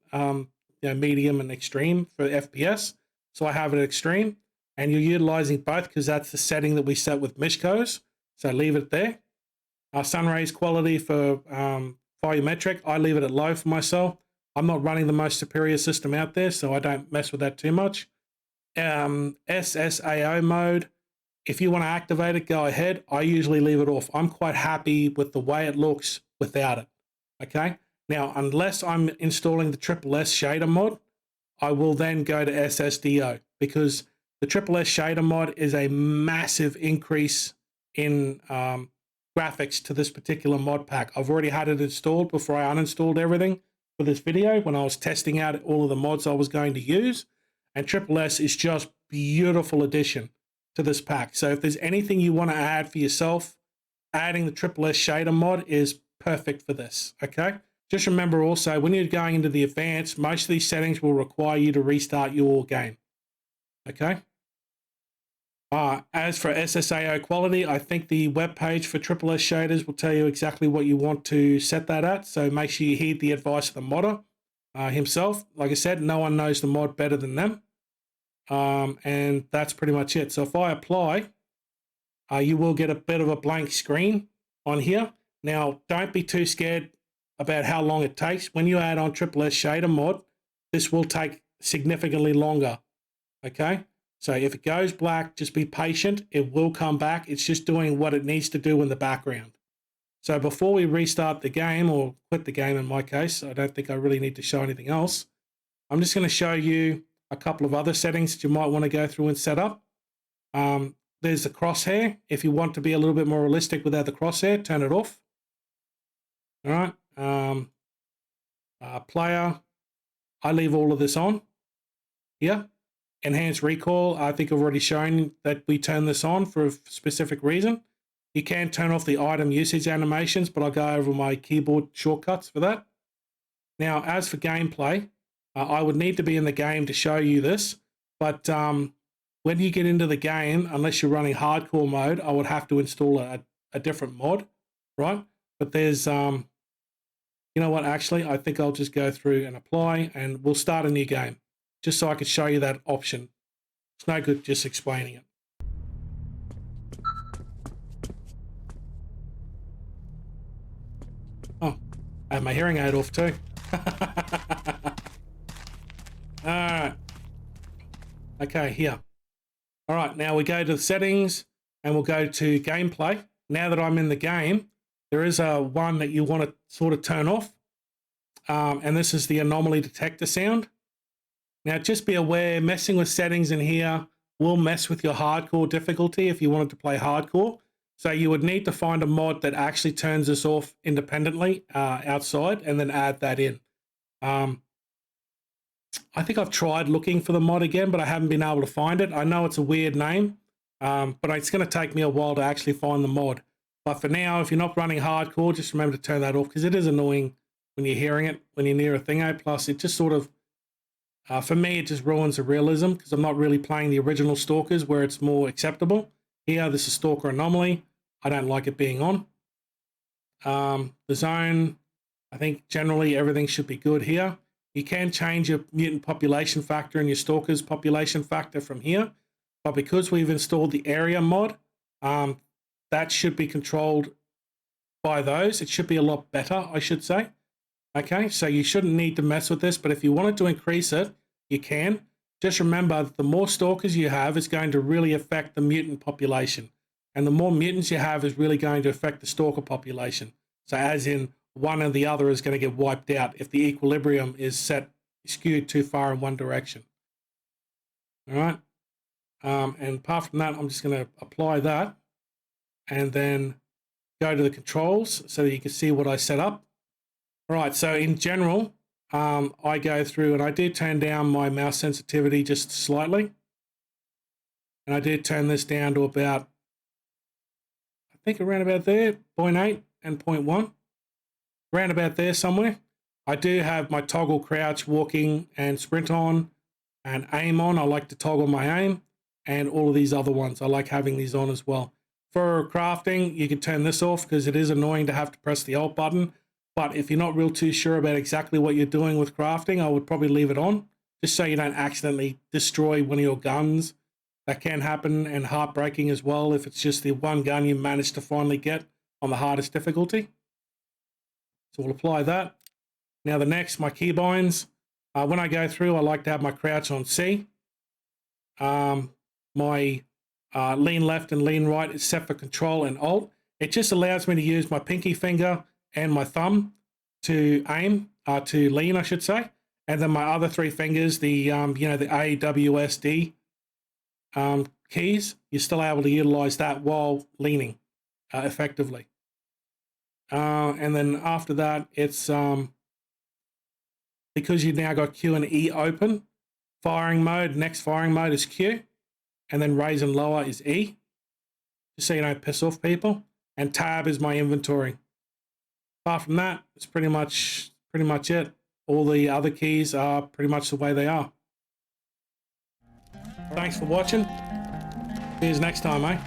medium and extreme for FPS. So I have it at extreme, and you're utilizing both because that's the setting that we set with Mishkos. So leave it there. Sun rays quality for volumetric, I leave it at low for myself. I'm not running the most superior system out there, so I don't mess with that too much. SSAO mode, if you want to activate it, go ahead. I usually leave it off. I'm quite happy with the way it looks without it. Okay. Now, unless I'm installing the S.S shader mod, I will then go to SSDO, because the S.S shader mod is a massive increase in graphics to this particular mod pack. I've already had it installed before I uninstalled everything for this video when I was testing out all of the mods I was going to use. And S.S is just beautiful addition to this pack. So if there's anything you want to add for yourself, adding the S.S shader mod is perfect for this, okay? just remember also when you're going into the advanced, most of these settings will require you to restart your game. Okay. As for SSAO quality, I think the web page for Triple S shaders will tell you exactly what you want to set that at. So make sure you heed the advice of the modder himself. Like I said, no one knows the mod better than them. And that's pretty much it. So if I apply, you will get a bit of a blank screen on here. Now, don't be too scared about how long it takes. When you add on Triple S shader mod, this will take significantly longer. Okay. So if it goes black, just be patient. It will come back. It's just doing what it needs to do in the background. So before we restart the game, or quit the game in my case, I don't think I really need to show anything else. I'm just going to show you a couple of other settings that you might want to go through and set up. There's the crosshair. If you want to be a little bit more realistic without the crosshair, turn it off. All right. Player, I leave all of this on here. Enhanced recall, I think I've already shown that we turn this on for a specific reason. You can turn off the item usage animations, but I'll go over my keyboard shortcuts for that. Now, as for gameplay, I would need to be in the game to show you this, but when you get into the game, unless you're running hardcore mode, I would have to install a different mod, right? But there's, you know what, actually, I think I'll just go through and apply, and we'll start a new game, just so I could show you that option. It's no good just explaining it. Oh, I have my hearing aid off too. All right. Okay, here. All right, now we go to the settings and we'll go to gameplay. Now that I'm in the game, there is a one that you want to sort of turn off. And this is the anomaly detector sound. Now, just be aware, messing with settings in here will mess with your hardcore difficulty if you wanted to play hardcore. So you would need to find a mod that actually turns this off independently outside and then add that in. I think I've tried looking for the mod again, but I haven't been able to find it. I know it's a weird name, but it's going to take me a while to actually find the mod. But for now, if you're not running hardcore, just remember to turn that off because it is annoying when you're hearing it, when you're near a thingo. Plus, it just sort of, for me, it just ruins the realism because I'm not really playing the original Stalkers where it's more acceptable. Here, this is Stalker Anomaly. I don't like it being on. The zone, I think generally everything should be good here. You can change your mutant population factor and your Stalkers population factor from here. But because we've installed the area mod, that should be controlled by those. It should be a lot better, I should say. Okay, so you shouldn't need to mess with this, but if you wanted to increase it, you can. Just remember, the more Stalkers you have, it's going to really affect the mutant population. And the more mutants you have is really going to affect the Stalker population. So as in, one or the other is going to get wiped out if the equilibrium is skewed too far in one direction. All right. And apart from that, I'm just going to apply that and then go to the controls so that you can see what I set up. All right. So in general, I go through and I did turn down my mouse sensitivity just slightly. And I did turn this down to about, I think around about there, 0.8 and 0.1. Around about there somewhere. I do have my toggle crouch, walking, and sprint on, and aim on. I like to toggle my aim, and all of these other ones. I like having these on as well. For crafting, you can turn this off because it is annoying to have to press the Alt button. But if you're not real too sure about exactly what you're doing with crafting, I would probably leave it on, just so you don't accidentally destroy one of your guns. That can happen, and heartbreaking as well if it's just the one gun you managed to finally get on the hardest difficulty. So we'll apply that. Now the next, my keybinds. When I go through, I like to have my crouch on C. My lean left and lean right is set for Control and Alt. It just allows me to use my pinky finger and my thumb to aim, to lean, I should say. And then my other three fingers, the the A, W, S, D keys, you're still able to utilize that while leaning effectively. And then after that, it's because you've now got Q and E open, firing mode, next firing mode is Q, and then raise and lower is E, just so you don't piss off people. And tab is my inventory. Apart from that, it's pretty much pretty much it. All the other keys are pretty much the way they are. Thanks for watching. See you next time, eh?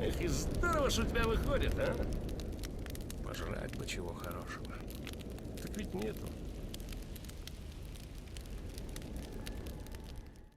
Эх, и здорово ж у тебя выходит, а? Пожрать бы чего хорошего. Так ведь нету.